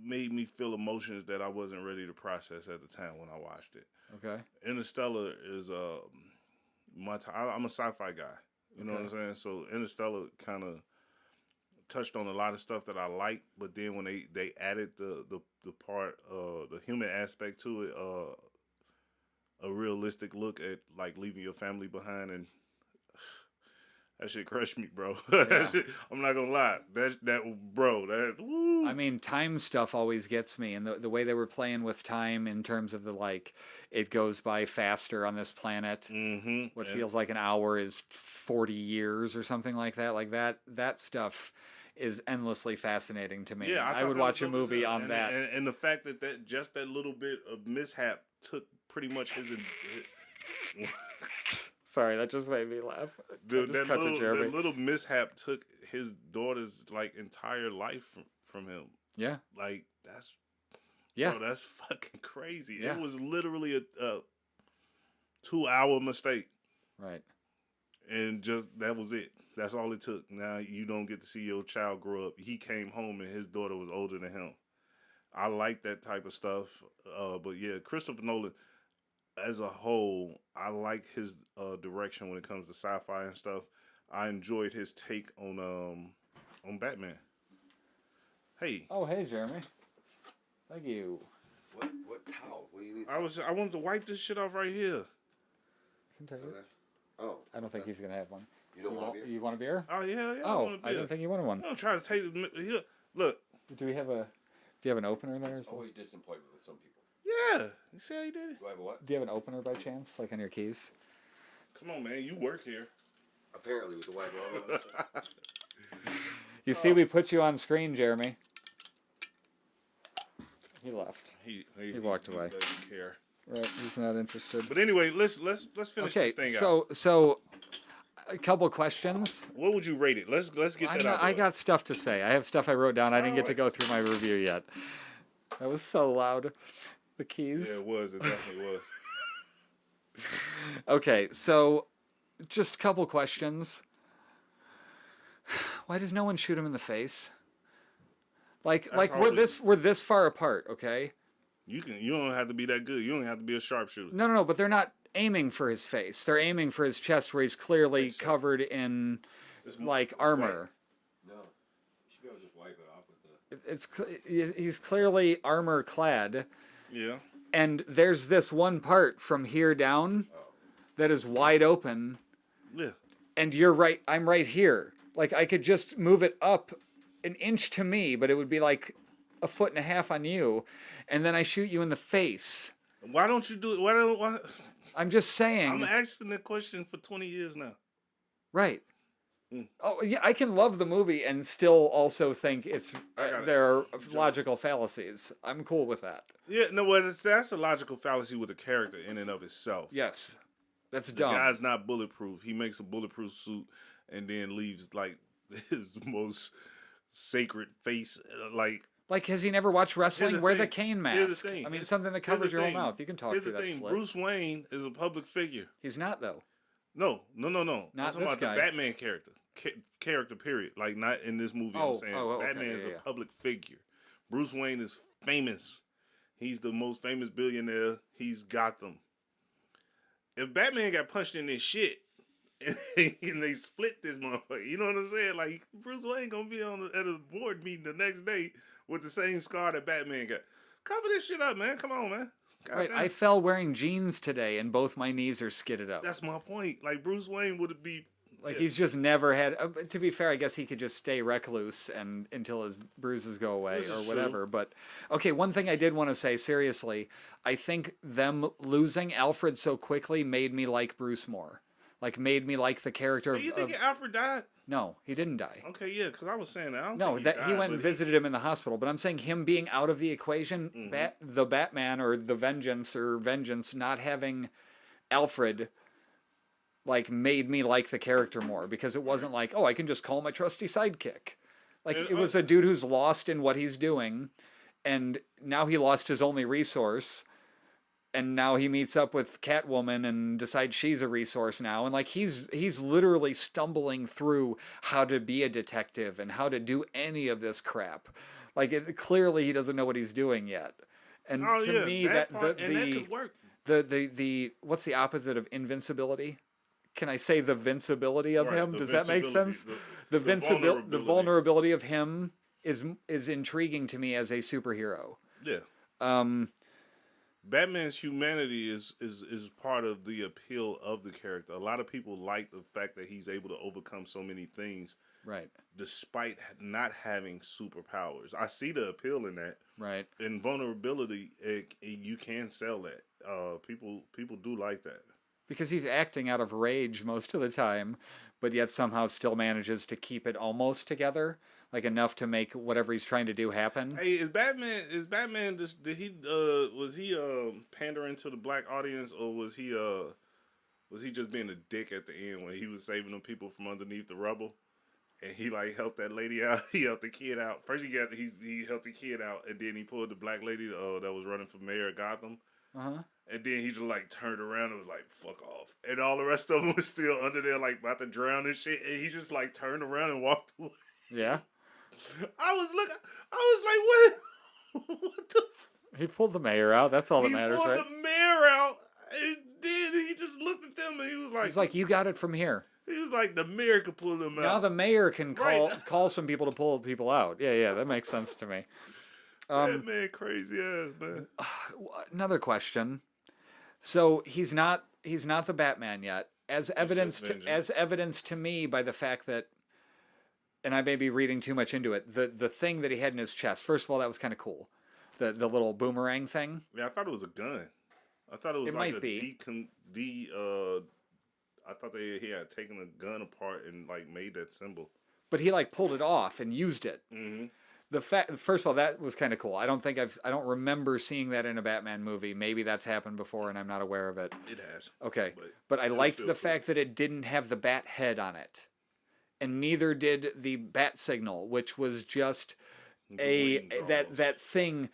made me feel emotions that I wasn't ready to process at the time when I watched it. Okay. Interstellar is I'm a sci-fi guy. You know what I'm saying? So Interstellar kind of touched on a lot of stuff that I like, but then when they added the part the human aspect to it, a realistic look at like leaving your family behind, and that shit crushed me, bro. Yeah. That shit, I'm not gonna lie. That woo. I mean, time stuff always gets me, and the way they were playing with time in terms of the like, it goes by faster on this planet. Mm-hmm. What feels like an hour is 40 years or something like that. Like that stuff is endlessly fascinating to me. Yeah, I thought would that watch was a dope as movie hell. on and, that. and the fact that just that little bit of mishap took pretty much his. Sorry, that just made me laugh. I Dude, just cut to Jeremy. that little mishap took his daughter's like entire life from him. Yeah, Like that's yeah. bro, that's fucking crazy. Yeah. It was literally a 2-hour mistake, Right. and just that was it. That's all it took. Now you don't get to see your child grow up. He came home and his daughter was older than him. I like that type of stuff. But yeah, Christopher Nolan as a whole, I like his direction when it comes to sci-fi and stuff. I enjoyed his take on Batman. Hey, Oh, hey, Jeremy. Thank you. What towel? What do you need? I wanted to wipe this shit off right here. I can take it. Okay. Oh. I don't think he's gonna have one. You don't want a beer? You want a beer? Oh yeah. Oh, want a I beer. didn't think you wanted one. I'm trying to take it. Here, look. Do you have an opener there? As well? Always disappointment with some people. Yeah. You see how you did it? Do I have a what? Do you have an opener by chance, like on your keys? Come on, man. You work here. Apparently with the white logo. You see, we put you on screen, Jeremy. He left. He walked away. He doesn't care. Right, he's not interested. But anyway, let's finish Okay, this thing out. so a couple questions. What would you rate it? Let's get that out. I there. got stuff to say. I have stuff I wrote down. I didn't get to Alright. go through my review yet. That was so loud. The Yeah, keys. it was. It definitely was. Okay, so just a couple questions. Why does no one shoot him in the face? Like always- we're this far apart, okay? You don't have to be that good. You don't have to be a sharpshooter. No, but they're not aiming for his face. They're aiming for his chest where he's clearly covered in like armor. No. You should be able to just wipe it off with the. He's clearly armor clad, Yeah. and there's this one part from here down that is wide open, Yeah. and you're right. I'm right here. Like I could just move it up an inch to me, but it would be like a foot and a half on you, and then I shoot you in the face. Why don't you do it? Why? I'm just saying. I'm asking that question for 20 years now. Right. Oh yeah, I can love the movie and still also think it's got it. there are logical fallacies. I'm cool with that. Yeah, no, well, that's a logical fallacy with a character in and of itself. Yes, that's The dumb. guy's not bulletproof. He makes a bulletproof suit and then leaves like his most sacred face. Like, has he never watched wrestling? the Wear the thing. cane Here's the mask. thing. I mean, Here's- something that here's covers the your whole thing. mouth. You can talk Here's through the that thing. slit. Bruce Wayne is a public figure. He's not though. No. Not I'm talking this about guy. the Batman character. Character, period. Like, not in this movie. Oh, I'm saying okay, Batman's yeah. a public figure. Bruce Wayne is famous. He's the most famous billionaire. He's Gotham. If Batman got punched in this shit and they split this motherfucker, you know what I'm saying? Like, Bruce Wayne gonna be at a board meeting the next day with the same scar that Batman got. Cover this shit up, man. Come on, man. Right. Goddamn. I fell wearing jeans today, and both my knees are skidded up. That's my point. Like, Bruce Wayne would be. Like yeah. he's just never had. To be fair, I guess he could just stay recluse and until his bruises go away This or is whatever. true. But okay, one thing I did want to say seriously, I think them losing Alfred so quickly made me like Bruce more. Like made me like the character. Do you think of Alfred died? no, he didn't die. Okay, yeah, because I was saying that. I don't No, think that he died, went but and visited him in the hospital. But I'm saying him being out of the equation, the Batman or the Vengeance not having Alfred, like made me like the character more because it wasn't like, oh, I can just call my trusty sidekick. Like And, it was a dude who's lost in what he's doing, and now he lost his only resource. And now he meets up with Catwoman and decides she's a resource now. And like he's literally stumbling through how to be a detective and how to do any of this crap. Like clearly he doesn't know what he's doing yet. And Oh, to yeah, me that part, and that the could work. the what's the opposite of invincibility? Can I say the vincibility of Right, him? the Does that make vincibility, sense? The vulnerability. vulnerability of him is intriguing to me as a superhero. Yeah. Batman's humanity is part of the appeal of the character. A lot of people like the fact that he's able to overcome so many things Right. despite not having superpowers. I see the appeal in that. Right. In vulnerability, you can sell that. People do like that. Because he's acting out of rage most of the time, but yet somehow still manages to keep it almost together, like enough to make whatever he's trying to do happen. Hey, is Batman just did he was he pandering to the black audience, or was he just being a dick at the end when he was saving them people from underneath the rubble? And he like helped that lady out. He helped the kid out. First he helped the kid out, and then he pulled the black lady that was running for mayor of Gotham. Uh-huh. And then he just like turned around and was like, "Fuck off!" And all the rest of them was still under there like about to drown and shit. And he just like turned around and walked away. Yeah. I was like, what? What the? He pulled the mayor out. That's all that matters, He pulled right? the mayor out, and then he just looked at them and he was like, He's like, you got it from here. he was like, the mayor could pull them out. Now the mayor can Right. call some people to pull people out. Yeah, that makes sense to me. That man crazy ass, man. Another question. So he's not the Batman yet, as evidenced to me by the fact that, and I may be reading too much into it. The thing that he had in his chest. First of all, that was kind of cool. The little boomerang thing. Yeah, I thought it was a gun. I thought it was It like might be. I thought he had taken a gun apart and like made that symbol. But he like pulled it off and used it. Mm-hmm. First of all, that was kind of cool. I don't remember seeing that in a Batman movie. Maybe that's happened before and I'm not aware of it. It has. Okay, But but I it was liked still the cool. fact that it didn't have the bat head on it, and neither did the bat signal, which was just Wings almost. that thing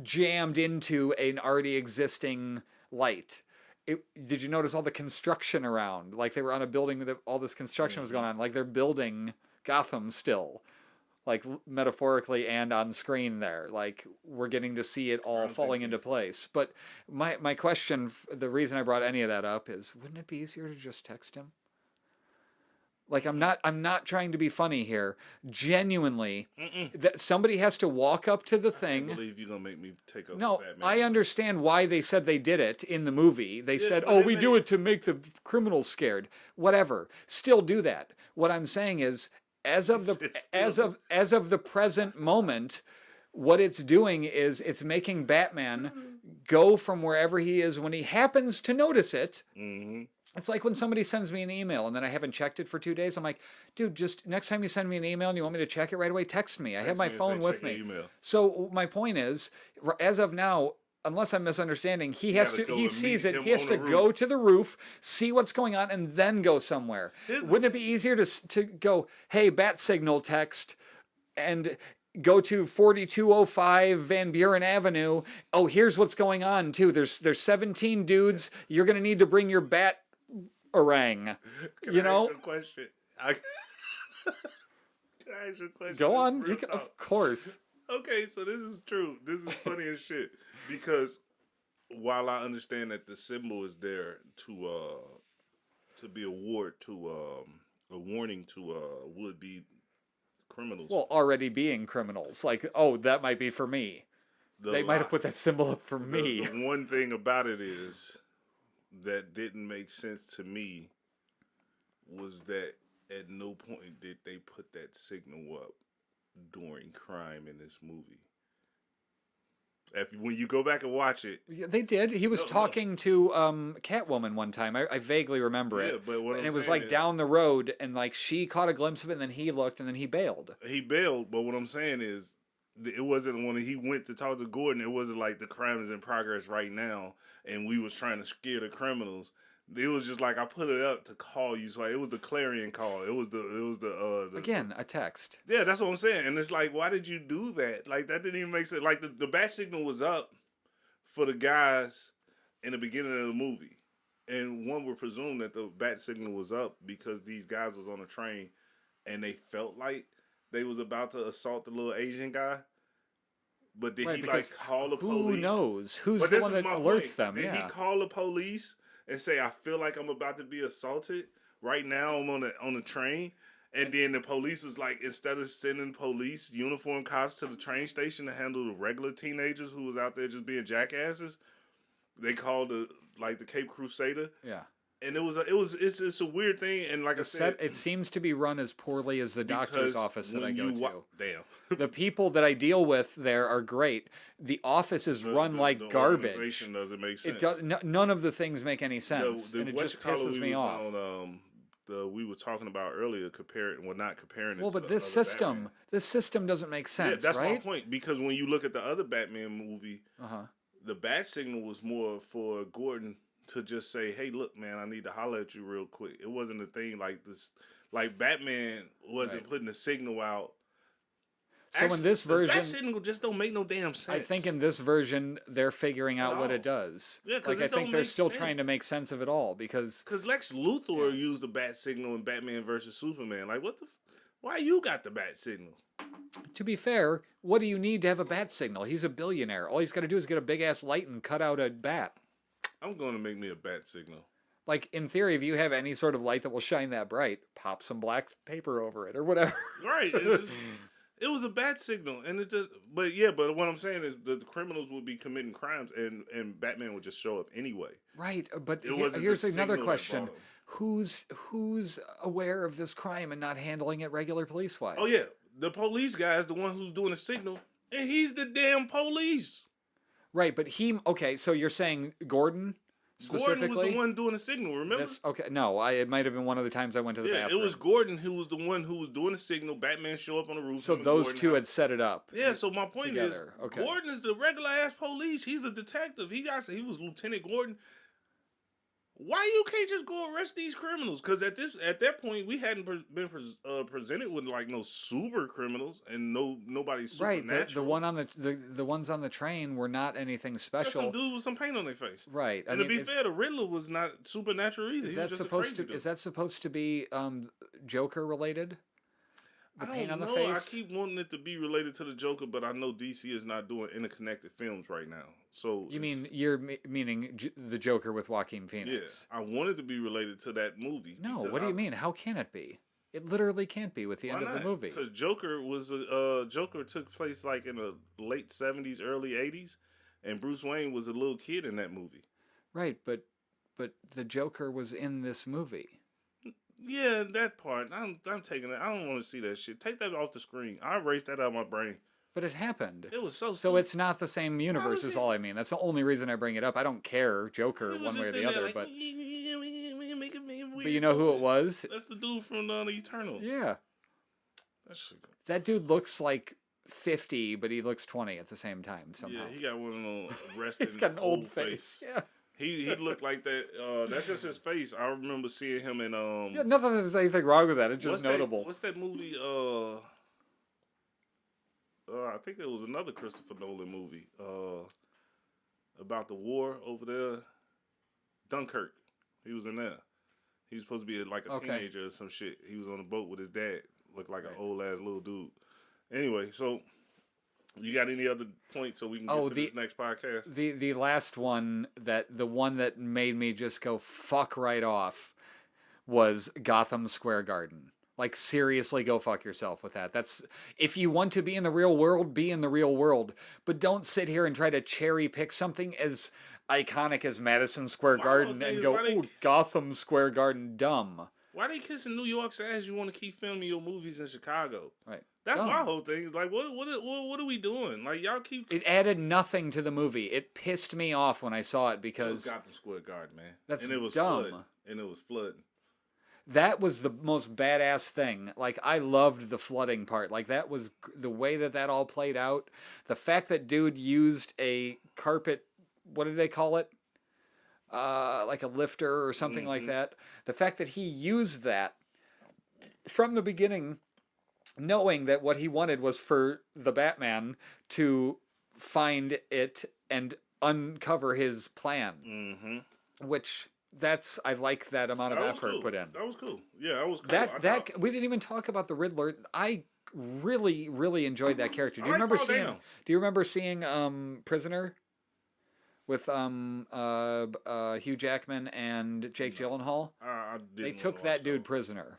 jammed into an already existing light. Did you notice all the construction around? Like they were on a building that all this construction was going on. Like they're building Gotham still, like metaphorically and on screen there. Like we're getting to see it all falling into place. But my question, the reason I brought any of that up is, wouldn't it be easier to just text him? Like I'm not trying to be funny here. Genuinely, that somebody has to walk up to the I thing. believe you're gonna make me take up No, Batman. I understand why they said they did it in the movie. They said, but "Oh, it we do made- it to make the criminals scared." Whatever. Still do that. What I'm saying is, as of the present moment, what it's doing is it's making Batman go from wherever he is when he happens to notice it. Mm-hmm. It's like when somebody sends me an email and then I haven't checked it for 2 days. I'm like, dude, just next time you send me an email and you want me to check it right away, text me. I have my me and say, phone with "Check your me. email." So my point is, as of now, unless I'm misunderstanding, he has gotta to. go He and sees meet it. him He has on to the go roof. to the roof, see what's going on, and then go somewhere. Wouldn't it be easier to go, hey, bat signal text, and go to 4205 Van Buren Avenue. Oh, here's what's going on too. There's 17 dudes. You're gonna need to bring your bat orang. Can You I know. ask you a question? Can I ask you a question? Go This is on. real You can, talk. of course. Okay, so this is true. This is funny as shit. Because while I understand that the symbol is there to be a warning to would be criminals. Well, already being criminals. Like, oh, that might be for me. They might have put that symbol up for me. The one thing about it is that didn't make sense to me was that at no point did they put that signal up during crime in this movie. When you go back and watch it, Yeah, they did. He was No. talking to Catwoman one time. I vaguely remember yeah, it. but what And I'm it was saying like is, down the road, and like she caught a glimpse of it, and then he looked, and then he bailed. he bailed. But what I'm saying is, it wasn't when he went to talk to Gordon. It wasn't like the crime is in progress right now, and we was trying to scare the criminals. It was just like I put it up to call you. So it was the clarion call. It was the Again, a text. Yeah, that's what I'm saying. And it's like, why did you do that? Like that didn't even make sense. Like the bat signal was up for the guys in the beginning of the movie, and one would presume that the bat signal was up because these guys was on a train, and they felt like they was about to assault the little Asian guy. But did Right, he because like call the Who police? knows? Who's But the this one is that my alerts point. them? Did Yeah. he call the police and say, "I feel like I'm about to be assaulted right now? I'm on the train." And then the police was like, instead of sending police uniform cops to the train station to handle the regular teenagers who was out there just being jackasses, they called the Cape Crusader, Yeah. and it's a weird thing. And like I The said, set, it seems to be run as poorly as the doctor's because office that I when go you to. damn, The people that I deal with there are great. The office is run like the garbage. organization doesn't make sense. It does. None of the things make any The, sense, the and it what just you call it, pisses we me was off. on, we were talking about earlier, not comparing it. Well, to but the other Batman. this system doesn't make sense, Yeah, that's right? my point. Because when you look at the other Batman movie, Uh-huh. the bat signal was more for Gordon to just say, "Hey, look, man, I need to holler at you real quick." It wasn't a thing like this. Like Batman wasn't Right. putting a signal out. So in this the version, bat signal just don't make no damn sense. I think in this version they're figuring out what all. it does. Yeah, 'cause like it I think don't they're make still trying to sense. make sense of it all because Because Lex Luthor used the bat signal in Batman versus Superman. Like, what the? Why you got the bat signal? to be fair, what do you need to have a bat signal? He's a billionaire. All he's got to do is get a big ass light and cut out a bat. I'm going to make me a bat signal. Like in theory, if you have any sort of light that will shine that bright, pop some black paper over it or whatever. Right. It was a bat signal, and it just. But what I'm saying is the criminals would be committing crimes, and Batman would just show up anyway. Right, but It wasn't here's the another signal that question: brought him. who's aware of this crime and not handling it regular police wise? Oh yeah, the police guy is the one who's doing the signal, and he's the damn police. Right, but okay. So you're saying Gordon specifically? Gordon was the one doing the signal. Remember? Okay, no, it might have been one of the times I went to the Yeah, bathroom. it was Gordon who was the one who was doing the signal. Batman show up on the roof. So him and those Gordon two out. had set it up. Yeah, so my point together. is, Okay. Gordon is the regular ass police. He's a detective. He was Lieutenant Gordon. Why you can't just go arrest these criminals? Because at that point we hadn't been presented with like no super criminals and nobody Right, supernatural. the one on the ones on the train were not anything Just special. some dude with some paint on their face. Right, And to be fair, the Riddler was not supernatural either. is He was that just supposed a to crazy dude. is that supposed to be Joker related? The I paint don't on know. the I face. keep wanting it to be related to the Joker, but I know DC is not doing interconnected films right now. So You mean you're meaning the Joker with Joaquin yeah, Phoenix? I want it to be related to that movie. No, because what do you mean? How can it be? It literally can't be with the end of the movie. Because Joker Joker took place like in the late 70s, early 80s, and Bruce Wayne was a little kid in that movie. Right, but the Joker was in this movie. Yeah, that part. I'm taking it. I don't want to see that shit. Take that off the screen. I erased that out of my brain. But it happened. It was so. So stupid. it's not the same universe is all I mean. That's the only reason I bring it up. I don't care Joker He was one way or just the in there other, like, but but you know who it was? That's the dude from the Eternals. Yeah. That shit. That dude looks like 50, but he looks 20 at the same time somehow. Yeah, he got one of those rested He's got an old face. Yeah. He looked like that. That's just his face. I remember seeing him in Yeah, nothing there's anything wrong with that. It's just notable. What's that movie? I think there was another Christopher Nolan movie about the war over there. Dunkirk. He was in there. He was supposed to be like a Okay. teenager or some shit. He was on a boat with his dad. Looked like Right. an old ass little dude. Anyway, so you got any other points so we can get to this next podcast? The last one the one that made me just go fuck right off was Gotham Square Garden. Like seriously go fuck yourself with that. That's if you want to be in the real world, be in the real world, but don't sit here and try to cherry pick something as iconic as Madison Square My Garden whole thing and is go, why they- "Ooh, Gotham Square Garden dumb." Why they kissing New York's ass? You want to keep filming your movies in Chicago? Right. That's Dumb. my whole thing. It's like, what are we doing? Like, y'all keep. It added nothing to the movie. It pissed me off when I saw it It was because Gotham Square Garden, man. That's and it was dumb. flooding. And it was flooding. that was the most badass thing. Like I loved the flooding part. Like that was the way that all played out. The fact that dude used a carpet, what did they call it? Like a lifter or something like that. The fact that he used that from the beginning, knowing that what he wanted was for the Batman to find it and uncover his plan. Mm-hmm. Which I like that amount of effort cool. put in. That was cool. Yeah, that was cool. We didn't even talk about the Riddler. I really, really enjoyed that character. Do you I like remember Paul seeing? Dano. Do you remember seeing Prisoner with Hugh Jackman and Jake Gyllenhaal? I didn't They wanna took watch that dude those. prisoner.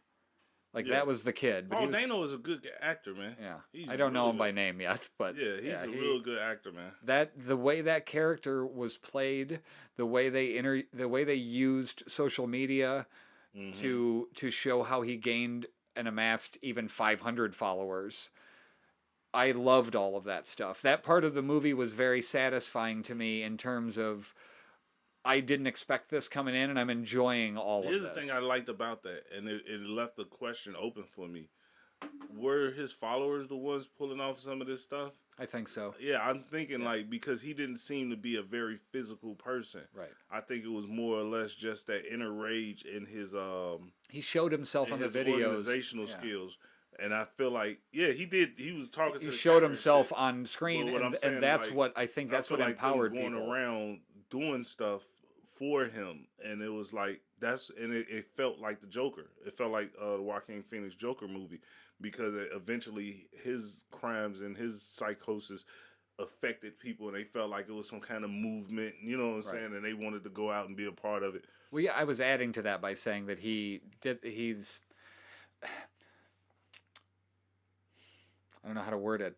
Like Yeah. that was the kid. But Paul he was, Dano is a good actor, man. yeah. He's I don't know really him by good. name yet, but Yeah, he's a real good actor, man. that the way that character was played, the way the way they used social media Mm-hmm. to show how he gained and amassed even 500 followers. I loved all of that stuff. That part of the movie was very satisfying to me in terms of I didn't expect this coming in, and I'm enjoying all Here's of the this. thing I liked about that, and it left the question open for me. Were his followers the ones pulling off some of this stuff? I think so. Yeah, I'm thinking like because he didn't seem to be a very physical person. Right. I think it was more or less just that inner rage in his He showed himself on the his videos. organizational Yeah. skills. And I feel like, yeah, he did. He was talking to He the showed camera and himself shit. on screen, But what I'm saying, and that's like, what I think. That's I what feel like them empowered going people. around doing stuff for him, and it was like it felt like the Joker. It felt like the Joaquin Phoenix Joker movie because eventually his crimes and his psychosis affected people, and they felt like it was some kind of movement. You know what I'm saying? And they wanted to go out and be a part of it. Well, yeah, I was adding to that by saying that he's. I don't know how to word it.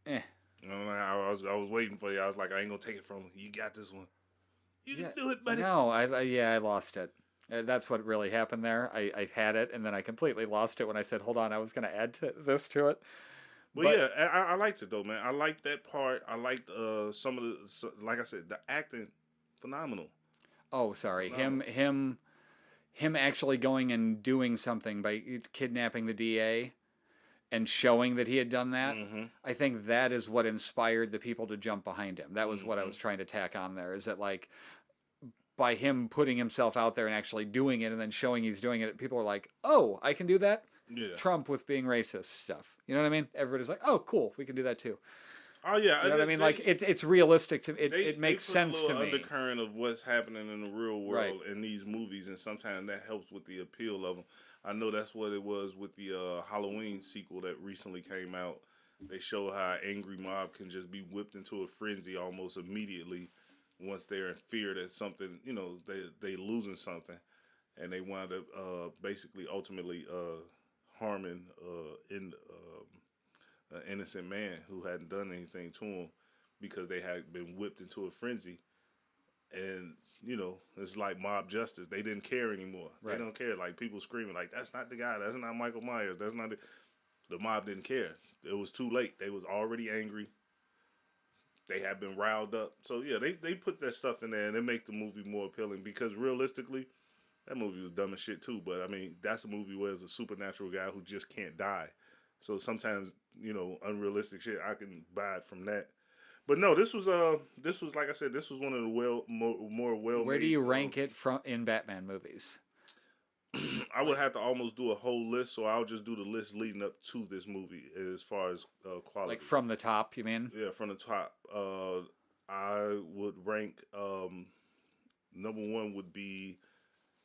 I don't know, I was waiting for you. I was like, I ain't gonna take it from him. You got this one. You can do it, buddy. No, I lost it. That's what really happened there. I had it, and then I completely lost it when I said, "Hold on, I was going to add this to it." But yeah, I liked it though, man. I liked that part. I liked some of like I said, the acting, phenomenal. Oh, sorry. Him actually going and doing something by kidnapping the DA and showing that he had done that. Mm-hmm. I think that is what inspired the people to jump behind him. That was what I was trying to tack on there. Is that like by him putting himself out there and actually doing it and then showing he's doing it, people are like, "Oh, I can do that." Yeah. Trump with being racist stuff. You know what I mean? Everybody's like, "Oh, cool, we can do that too." Oh yeah, You know what I mean? Like it's realistic to it makes sense to me. Undercurrent of what's happening in the real world Right. in these movies, and sometimes that helps with the appeal of them. I know that's what it was with the Halloween sequel that recently came out. They show how an angry mob can just be whipped into a frenzy almost immediately once they're in fear that something, you know, they losing something, and they wind up basically ultimately harming an innocent man who hadn't done anything to him because they had been whipped into a frenzy. And, you know, it's like mob justice. They didn't care anymore. Right. They don't care. Like, people screaming, like, that's not the guy. That's not Michael Myers. That's not the mob didn't care. It was too late. They was already angry. They had been riled up. So, yeah, they put that stuff in there, and it make the movie more appealing because, realistically, that movie was dumb as shit, too. But, I mean, that's a movie where there's a supernatural guy who just can't die. So, sometimes, you know, unrealistic shit, I can buy it from that. But no, this was like I said, this was one of the more well. Where do you rank it from in Batman movies? I would have to almost do a whole list, so I'll just do the list leading up to this movie as far as quality. Like from the top, you mean? Yeah, from the top. I would rank number one would be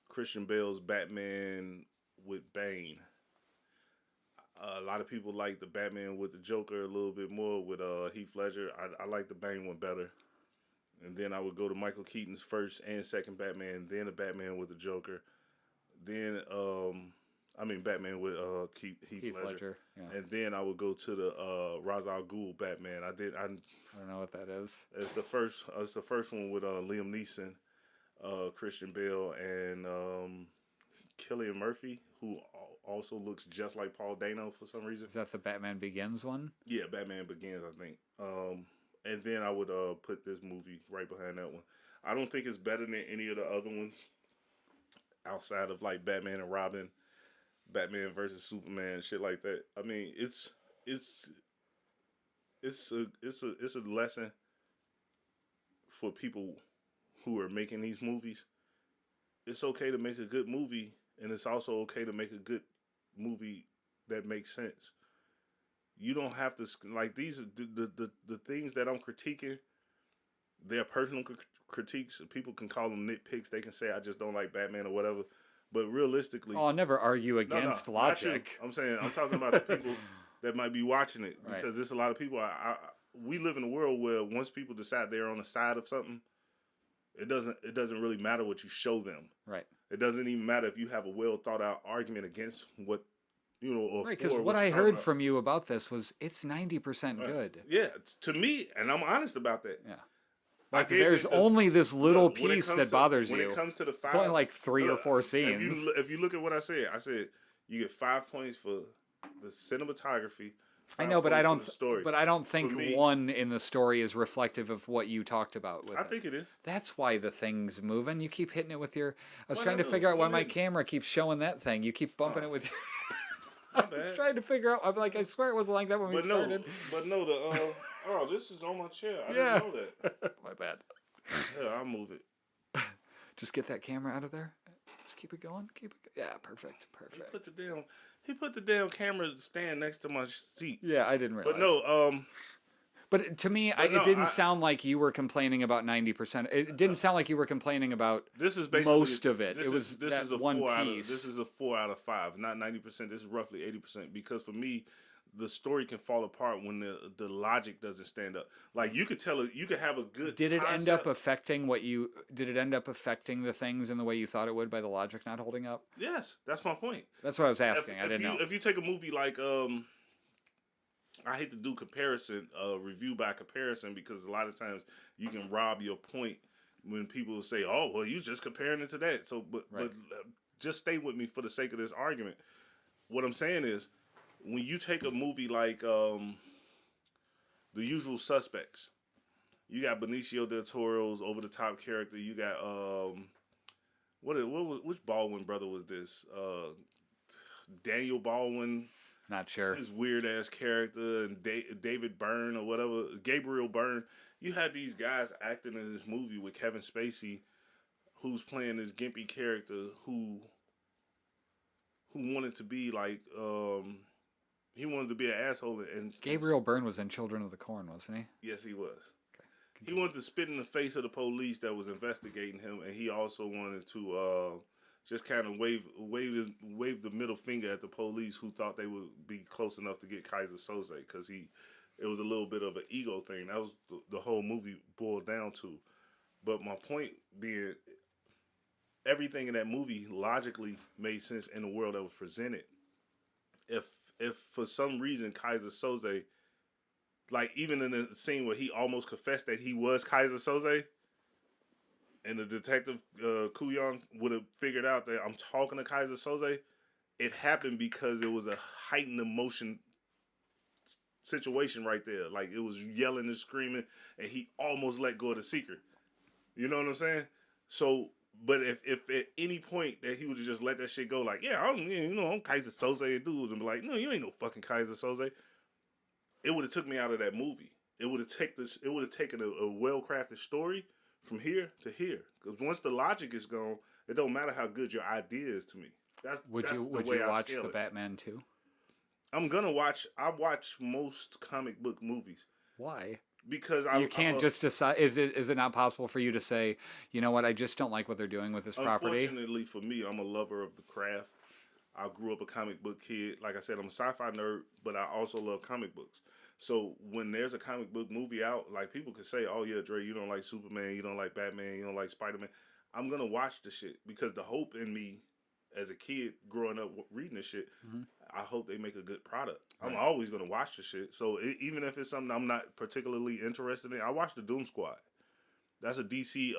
Christian Bale's Batman with Bane. A lot of people like the Batman with the Joker a little bit more with Heath Ledger. I like the Bane one better. And then I would go to Michael Keaton's first and second Batman, then a Batman with the Joker. Then, Batman with Heath Ledger. Yeah. And then I would go to the Ra's al Ghul Batman. I don't know what that is. It's the first one with Liam Neeson, Christian Bale, and Cillian Murphy, who also looks just like Paul Dano for some reason. Is that the Batman Begins one? Yeah, Batman Begins, I think. And then I would put this movie right behind that one. I don't think it's better than any of the other ones outside of like Batman and Robin, Batman versus Superman, shit like that. I mean, it's a lesson for people who are making these movies. It's okay to make a good movie, and it's also okay to make a good movie that makes sense. You don't have to like these the things that I'm critiquing. They're personal critiques. People can call them nitpicks. They can say I just don't like Batman or whatever. But realistically, I'll never argue against logic. I'm saying I'm talking about the people that might be watching it because Right. there's a lot of people. We live in a world where once people decide they're on the side of something, it doesn't really matter what you show them. Right. It doesn't even matter if you have a well thought out argument against what or Right, because for what you're I talking heard about. from you about this was it's 90% good. Yeah, to me, and I'm honest about that. Yeah. I Like gave there's it the- only this little look, when it piece comes that to- bothers when you. it comes to the five, It's only like 3 or look, 4 If scenes. you look at what I said you get 5 points for the cinematography. I 5 know, but I points don't. for the story. But I don't think For me- one in the story is reflective of what you talked about with I it. think it is. That's why the thing's moving. You keep hitting it with your. I was What trying I to do? figure out why What my did- camera keeps showing that thing. You keep bumping it with your. I My was bad. trying to figure out. I'm like, I swear it wasn't like that when we But no, started. this is on my chair. I Yeah. didn't know that. My bad. Yeah, I'll move it. Just get that camera out of there. Just keep it going. Keep it. Yeah, perfect. Perfect. He put the damn camera stand next to my seat. Yeah, I didn't realize. But no, But to me, But no, it didn't I- sound like you were complaining about 90%. It didn't sound like you were complaining about this is basically most of it. This It is- was this that is a one 4 piece. This is a 4 out of 5, not 90%. This is roughly 80% because for me, the story can fall apart when the logic doesn't stand up. Like you could you could have a good. Did it end up concept. affecting what you? Did it end up affecting the things in the way you thought it would by the logic not holding up? Yes, that's my point. That's what I was asking. I didn't know. If you take a movie like I hate to do review by comparison because a lot of times you can rob your point when people say, "Oh, well, you just comparing it to that." So, but just stay with me for the sake of this argument. What I'm saying is, when you take a movie like The Usual Suspects, you got Benicio del Toro's over the top character. You got which Baldwin brother was this? Daniel Baldwin. Not sure. His weird ass character and David Byrne or whatever, Gabriel Byrne. You had these guys acting in this movie with Kevin Spacey, who's playing this gimpy character who wanted to be like he wanted to be an asshole and Gabriel Byrne was in Children of the Corn, wasn't he? Yes, he was. He wanted to spit in the face of the police that was investigating him, and he also wanted to just kind of wave the middle finger at the police who thought they would be close enough to get Kaiser Soze because it was a little bit of an ego thing. That was the whole movie boiled down to. But my point being, everything in that movie logically made sense in the world that was presented. If for some reason Kaiser Soze, like even in the scene where he almost confessed that he was Kaiser Soze, and the detective Kuyong would have figured out that I'm talking to Kaiser Soze, it happened because it was a heightened emotion situation right there. Like it was yelling and screaming, and he almost let go of the secret. You know what I'm saying? So, but if at any point that he would have just let that shit go, like, yeah, I'm Kaiser Soze, dude, and be like, no, you ain't no fucking Kaiser Soze, it would have took me out of that movie. It would have taken a well crafted story from here to here. Because once the logic is gone, it don't matter how good your idea is to me. Would you watch the Batman 2? I'm gonna watch. I watch most comic book movies Why? because You can't just decide. Is it not possible for you to say, you know what? I just don't like what they're doing with this property. Unfortunately for me, I'm a lover of the craft. I grew up a comic book kid. Like I said, I'm a sci-fi nerd, but I also love comic books. So when there's a comic book movie out, like people can say, "Oh yeah, Dre, you don't like Superman, you don't like Batman, you don't like Spider-Man." I'm gonna watch the shit because the hope in me, as a kid growing up reading this shit, I hope they make a good product. I'm always gonna watch the shit. So even if it's something I'm not particularly interested in, I watch the Doom Squad. That's a DC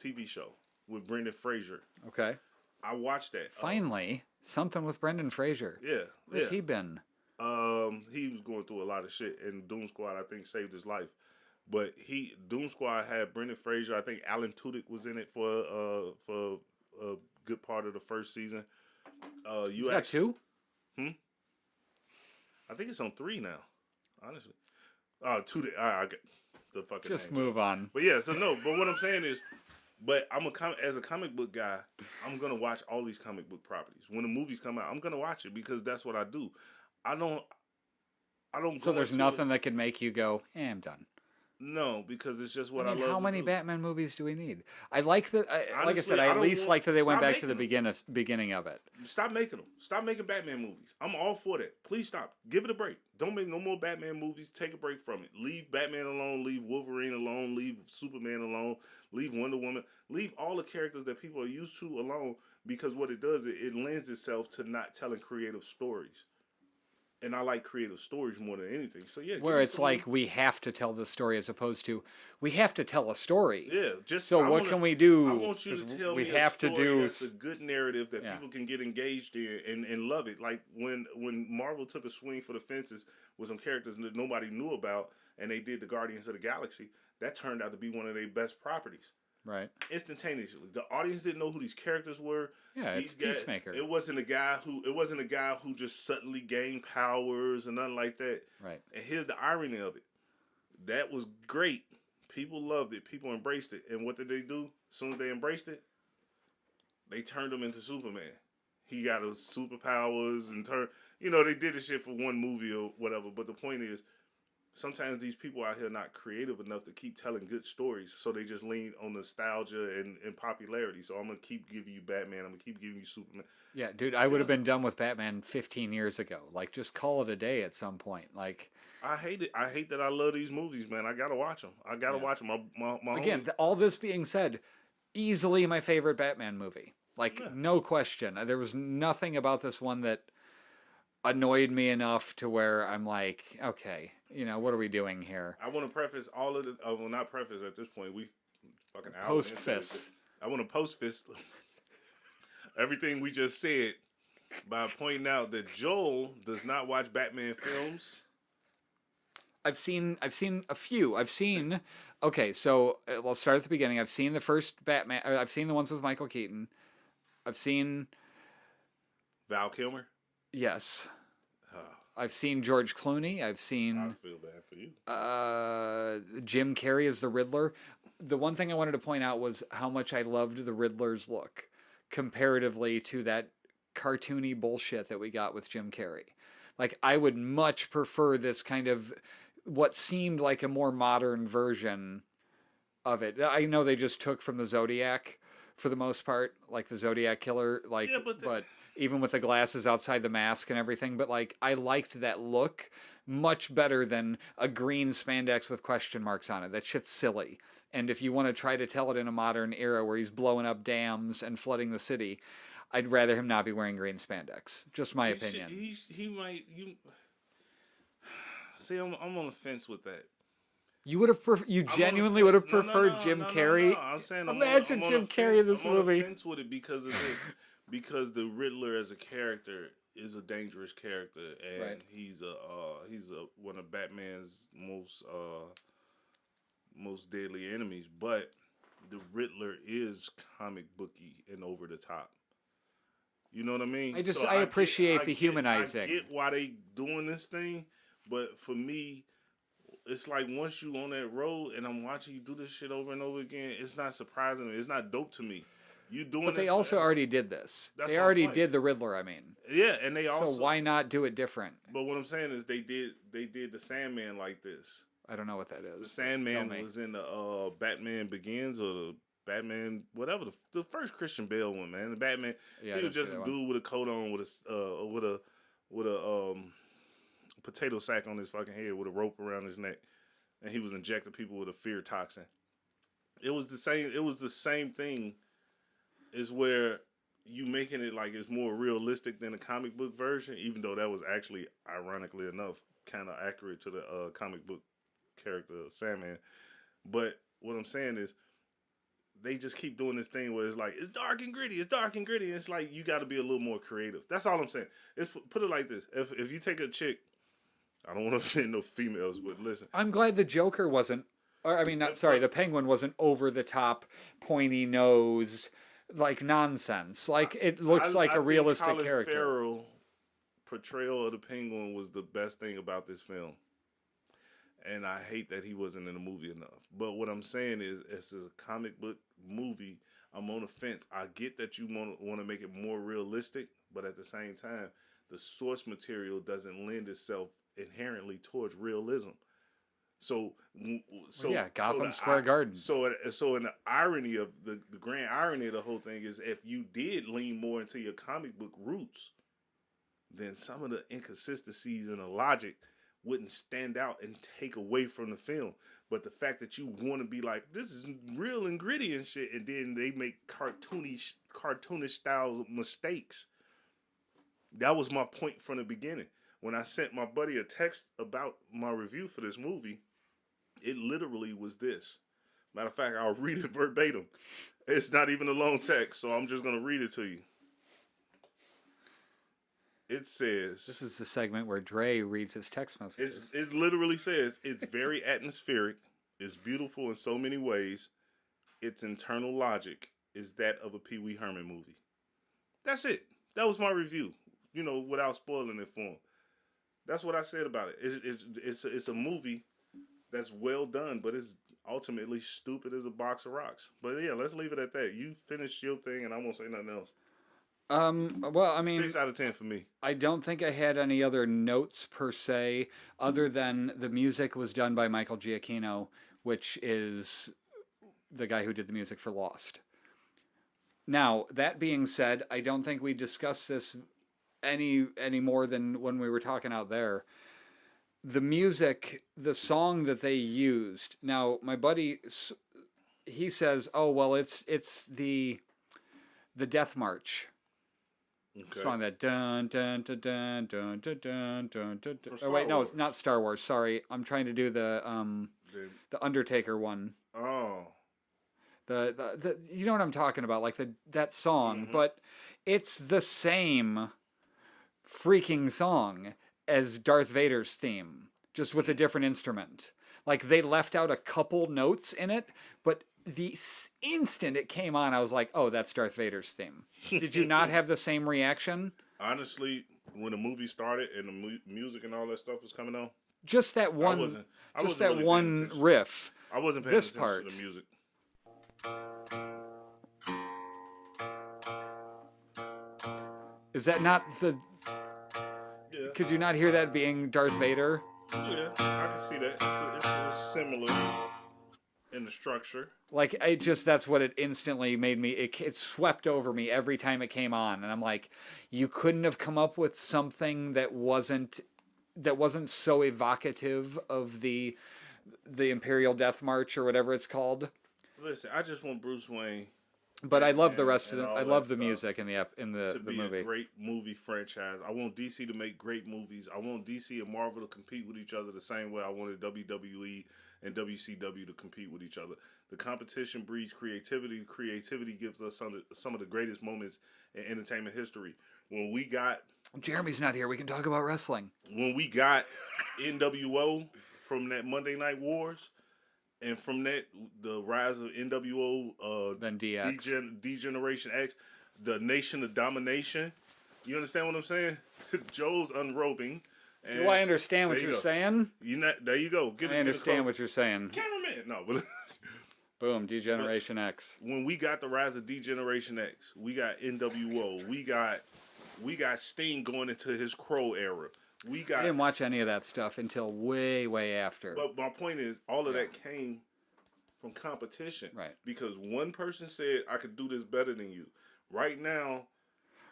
TV show with Brendan Fraser. Okay. I watched that. Finally, something with Brendan Fraser. Yeah. Where's he been? He was going through a lot of shit, and Doom Squad, I think, saved his life. But Doom Squad had Brendan Fraser. I think Alan Tudyk was in it for a good part of the first season. You got 2? I think it's on 3 now. Honestly, Tudyk. I get the fucking. Just name. move on. But yeah, so no. But what I'm saying is, but as a comic book guy, I'm gonna watch all these comic book properties. When the movies come out, I'm gonna watch it because that's what I do. I don't. So there's nothing that could make you go, I'm done. No, because it's just I what I mean, love how to many do. Batman movies do we need? I like the, like I Honestly, said, I I at don't least want- like that they went stop back to the making them. beginning of it. Stop making them. Stop making Batman movies. I'm all for that. Please stop. Give it a break. Don't make no more Batman movies. Take a break from it. Leave Batman alone. Leave Wolverine alone. Leave Superman alone. Leave Wonder Woman. Leave all the characters that people are used to alone, because what it does, it lends itself to not telling creative stories. And I like creative stories more than anything. So yeah, give Where me it's some like we have to tell the story as opposed to we have to tell a story. yeah, just So I what wanna- can we do? I want you to 'Cause tell we me have a to story do that's a good narrative that Yeah. people can get engaged in and love it. Like when Marvel took a swing for the fences with some characters that nobody knew about, and they did the Guardians of the Galaxy, that turned out to be one of their best properties. right. Instantaneously, the audience didn't know who these characters were. Yeah, it's These guys- Peacemaker. It wasn't a guy who just suddenly gained powers and nothing like that. Right. And here's the irony of it. That was great. People loved it. People embraced it. And what did they do? As soon as they embraced it, they turned him into Superman. He got his superpowers and they did this shit for one movie or whatever. But the point is, sometimes these people out here are not creative enough to keep telling good stories. So they just lean on nostalgia and popularity. So I'm going to keep giving you Batman. I'm going to keep giving you Superman. Yeah, dude, I would have been done with Batman 15 years ago. Like, just call it a day at some point. Like, I hate it. I hate that I love these movies, man. I got to watch them. I got to watch them. My again, homie- all this being said, easily my favorite Batman movie. Like, Yeah. no question. There was nothing about this one that annoyed me enough to where I'm like, okay, what are we doing here? I want to preface all of the. Well, not preface at this point. We fucking hours Post into it. fist. I want to post fist everything we just said by pointing out that Joel does not watch Batman films. I've seen a few. Okay, so we'll start at the beginning. I've seen the first Batman. I've seen the ones with Michael Keaton. I've seen Val Kilmer. yes. Oh, I've seen George Clooney. I've I seen feel bad for you. Jim Carrey as the Riddler. The one thing I wanted to point out was how much I loved the Riddler's look comparatively to that cartoony bullshit that we got with Jim Carrey. Like, I would much prefer this kind of what seemed like a more modern version of it. I know they just took from the Zodiac for the most part, like the Zodiac killer, like, Yeah, but even with the glasses outside the mask and everything, but like I liked that look much better than a green spandex with question marks on it. That shit's silly. And if you want to try to tell it in a modern era where he's blowing up dams and flooding the city, I'd rather him not be wearing green spandex. Just my opinion. He might. You see, I'm on the fence with that. You would have you I'm on the genuinely would have fence. No, preferred Jim Carrey. No. I'm saying Imagine I'm on Jim a Carrey in this I'm on a movie. fence with it because of this. Because the Riddler as a character is a dangerous character, and Right. he's one of Batman's most deadly enemies. But the Riddler is comic booky and over the top. You know what I mean? I appreciate the I humanizing. get why they doing this thing, but for me, it's like once you on that road and I'm watching you do this shit over and over again, it's not surprising. It's not dope to me. You doing But they this also forever. already did this. That's They my already point. did the Riddler, I mean. Yeah, and they also. So why not do it different? But what I'm saying is they did the Sandman like this. I don't know what that is. The Tell Sandman me. was in the Batman Begins or the Batman whatever the first Christian Bale one, man. The Batman. Yeah, I he was didn't see just a that one. dude with a coat on with a potato sack on his fucking head with a rope around his neck, and he was injecting people with a fear toxin. It was the same thing. Is where you making it like it's more realistic than the comic book version, even though that was actually, ironically enough, kind of accurate to the comic book character of Sandman. But what I'm saying is, they just keep doing this thing where it's like it's dark and gritty. And it's like you got to be a little more creative. That's all I'm saying. It's put it like this: if you take a chick, I don't want to offend no females, but listen, I'm glad the Joker wasn't, or I mean, not sorry, the Penguin wasn't over the top, pointy nose, like nonsense. Like it looks like I a think realistic Colin character. Farrell portrayal of the Penguin was the best thing about this film. And I hate that he wasn't in the movie enough. But what I'm saying is, it's a comic book movie. I'm on the fence. I get that you want to make it more realistic, but at the same time, the source material doesn't lend itself inherently towards realism. So, yeah, Gotham the Square Garden. So in the irony of the grand irony of the whole thing is, if you did lean more into your comic book roots, then some of the inconsistencies in the logic wouldn't stand out and take away from the film. But the fact that you want to be like, this is real and gritty and shit, and then they make cartoonish styles mistakes. That was my point from the beginning. When I sent my buddy a text about my review for this movie, it literally was this. Matter of fact, I'll read it verbatim. It's not even a long text, so I'm just going to read it to you. It says... This is the segment where Dre reads his text messages. It literally says, it's very atmospheric. It's beautiful in so many ways. Its internal logic is that of a Pee Wee Herman movie. That's it. That was my review, without spoiling it for him. That's what I said about it. It's a movie that's well done, but it's ultimately stupid as a box of rocks. But yeah, let's leave it at that. You finished your thing, and I won't say nothing else. Well, I mean, 6 out of 10 for me. I don't think I had any other notes per se, other than the music was done by Michael Giacchino, which is the guy who did the music for Lost. Now, that being said, I don't think we discussed this any more than when we were talking out there. The music, the song that they used. Now, my buddy, he says, "Oh well, it's the Death March." Okay. Song that dun dun dun dun dun dun dun dun dun. From Wait, no, Wars. it's not Star Wars. Sorry, I'm trying to do the Undertaker one. Oh. The you know what I'm talking about, like that song, but it's the same freaking song as Darth Vader's theme, just with a different instrument. Like, they left out a couple notes in it, but the instant it came on, I was like, oh, that's Darth Vader's theme. Did you not have the same reaction? Honestly, when the movie started and the music and all that stuff was coming on, Just that one, I wasn't just that really paying one attention. riff. I wasn't paying This attention part. to the music. Is that not the... Yeah. Could you not hear that being Darth Vader? Yeah, I can see that. It's similar in the structure. Like, that's what it instantly made me, it swept over me every time it came on. And I'm like, you couldn't have come up with something that wasn't so evocative of the Imperial Death March or whatever it's called. Listen, I just want Bruce Wayne But I love the and- rest of and them. all I that love the stuff music in the to be movie. a great movie franchise. I want DC to make great movies. I want DC and Marvel to compete with each other the same way I wanted WWE and WCW to compete with each other. The competition breeds creativity. Creativity gives us some of the greatest moments in entertainment history. When we got Jeremy's not here. We can talk about wrestling. NWO from that Monday Night Wars, and from that the rise of NWO, Then DX. Degeneration X, the Nation of Domination. You understand what I'm saying? Joe's unrobing. And Do I understand what there you you're go. saying? There you go. I understand what you're saying. Cameraman. No, but Boom, Degeneration X. when we got the rise of Degeneration X, we got NWO, we got Sting going into his Crow era. We I got. didn't watch any of that stuff until way, way after. But my point is, all of that came from competition, Right. Because one person said, "I could do this better than you." Right now,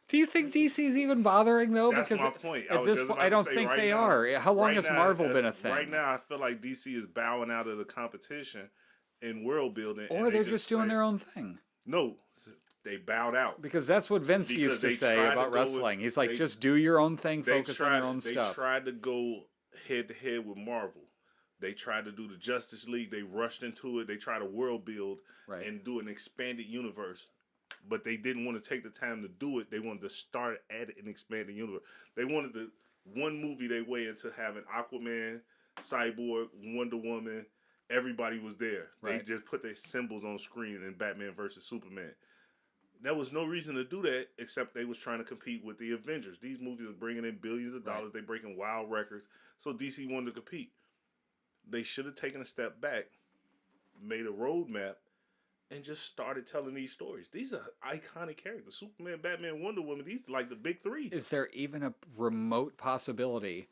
Do you think DC's even bothering though? that's Because my point. at this point, I don't think they are. How long has Marvel been a thing? Right now, I feel like DC is bowing out of the competition in world building, Or and they're just doing say- their own thing. No, they bowed out. Because that's what Vince Because used to they say tried to about go with- wrestling. He's like, they- just do your own thing, focus on your own They stuff. tried to go head to head with Marvel. They tried to do the Justice League. They rushed into it. They tried to world build Right. and do an expanded universe. But they didn't want to take the time to do it. They wanted to start at an expanded universe. They wanted the one movie they way into having Aquaman, Cyborg, Wonder Woman. Everybody was there. Right. They just put their symbols on screen in Batman versus Superman. There was no reason to do that except they was trying to compete with the Avengers. These movies are bringing in billions of dollars. They breaking wild records. So DC wanted to compete. They should have taken a step back, made a roadmap, and just started telling these stories. These are iconic characters. Superman, Batman, Wonder Woman. These are like the big three. Is there even a remote possibility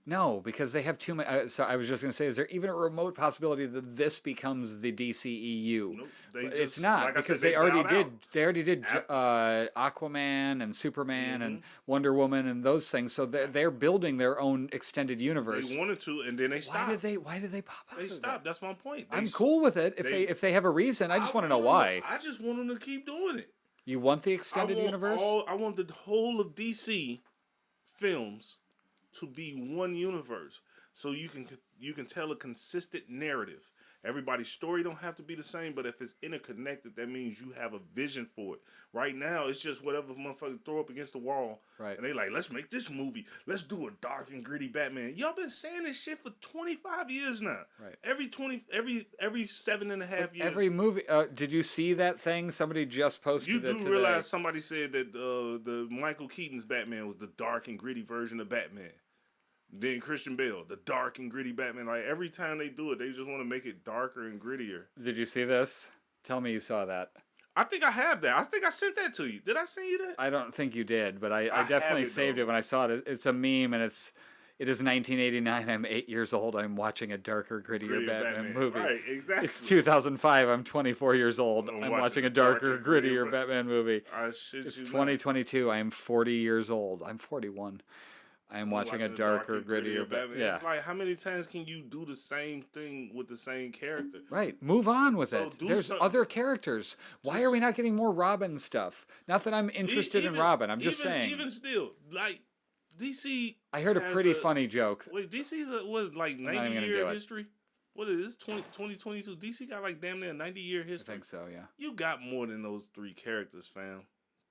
No, because they have too many. So I was just going to say, is there even a remote possibility that this becomes the DCEU? Nope. They But just, it's not, like I because said, they already bowed did. out. They already did Aquaman and Superman and Wonder Woman and those things. So they're building their own extended universe. They wanted to, and then they stopped. Why did they pop out? They of stopped. that? That's my point. I'm cool with it if they have a reason. I just want to know why. I just want them to keep doing it. You want the extended universe? I want the whole of DC films to be one universe, so you can tell a consistent narrative. Everybody's story don't have to be the same, but if it's interconnected, that means you have a vision for it. Right now, it's just whatever motherfucker throw up against the wall, Right. and they like, let's make this movie. Let's do a dark and gritty Batman. Y'all been saying this shit for 25 years now. Right. Every 7.5 years. Every movie. Did you see that thing? Somebody just posted You it do today. realize somebody said that the Michael Keaton's Batman was the dark and gritty version of Batman. Then Christian Bale, the dark and gritty Batman. Like every time they do it, they just want to make it darker and grittier. Did you see this? Tell me you saw that. I think I have that. I think I sent that to you. Did I send you that? I don't think you did, but I have definitely it, saved though. it when I saw it. It's a meme, and it is 1989. I'm 8 years old. I'm watching a darker, grittier Gritty Batman movie. Right, exactly. It's 2005. I'm 24 years old. I'm I'm watching watching a a darker, darker, grittier grittier Batman movie. I shit It's you not. 2022. I am 40 years old. I'm 41. I am watching a darker, grittier Batman. Yeah. It's like, how many times can you do the same thing with the same character? Right. Move on with So it. do There's something. other characters. Why are we not getting more Robin stuff? Not that I'm interested in Robin. I'm just saying. Even still, like, DC. I heard a has pretty funny joke. Wait, DC's was like not even 90 gonna year do it. history. What is this? 2022. DC got like damn near 90-year I history. think so, yeah. You got more than those three characters, fam.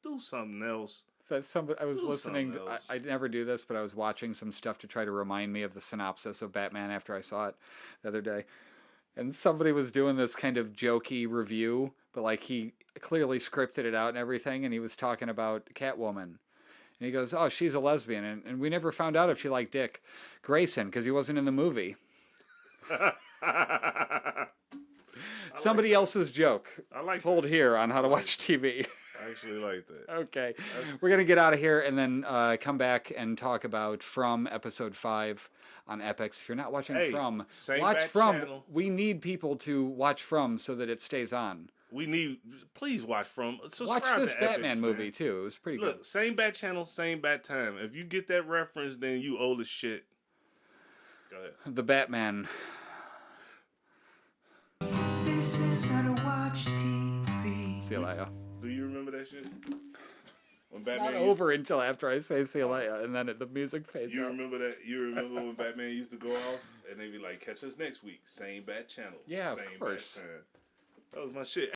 Do something else. So I was Do listening. something else. I never do this, but I was watching some stuff to try to remind me of the synopsis of Batman after I saw it the other day. And somebody was doing this kind of jokey review, but like he clearly scripted it out and everything. And he was talking about Catwoman. And he goes, "Oh, she's a lesbian." And we never found out if she liked Dick Grayson because he wasn't in the movie. Somebody else's joke I like told here on How to Watch TV. I actually like that. Okay. We're going to get out of here and then come back and talk about From episode 5 on Epix. If you're not watching Hey, From, same watch back From. channel. We need people to watch From so that it stays on. Please watch Subscribe Watch this to Batman Epix, movie man. too. It was pretty Look, same bat channel, same bat time. If you get that reference, then you old as shit. Go ahead. good. The Batman. This is how to watch TV. See you later. Do you remember that shit? When It's not used- over until after I say see you later, and then the music fades You out. remember that? You remember when Batman used to go off and they'd be like, "Catch us next week, same bat channel, Yeah, of same course. bat time." That was my shit.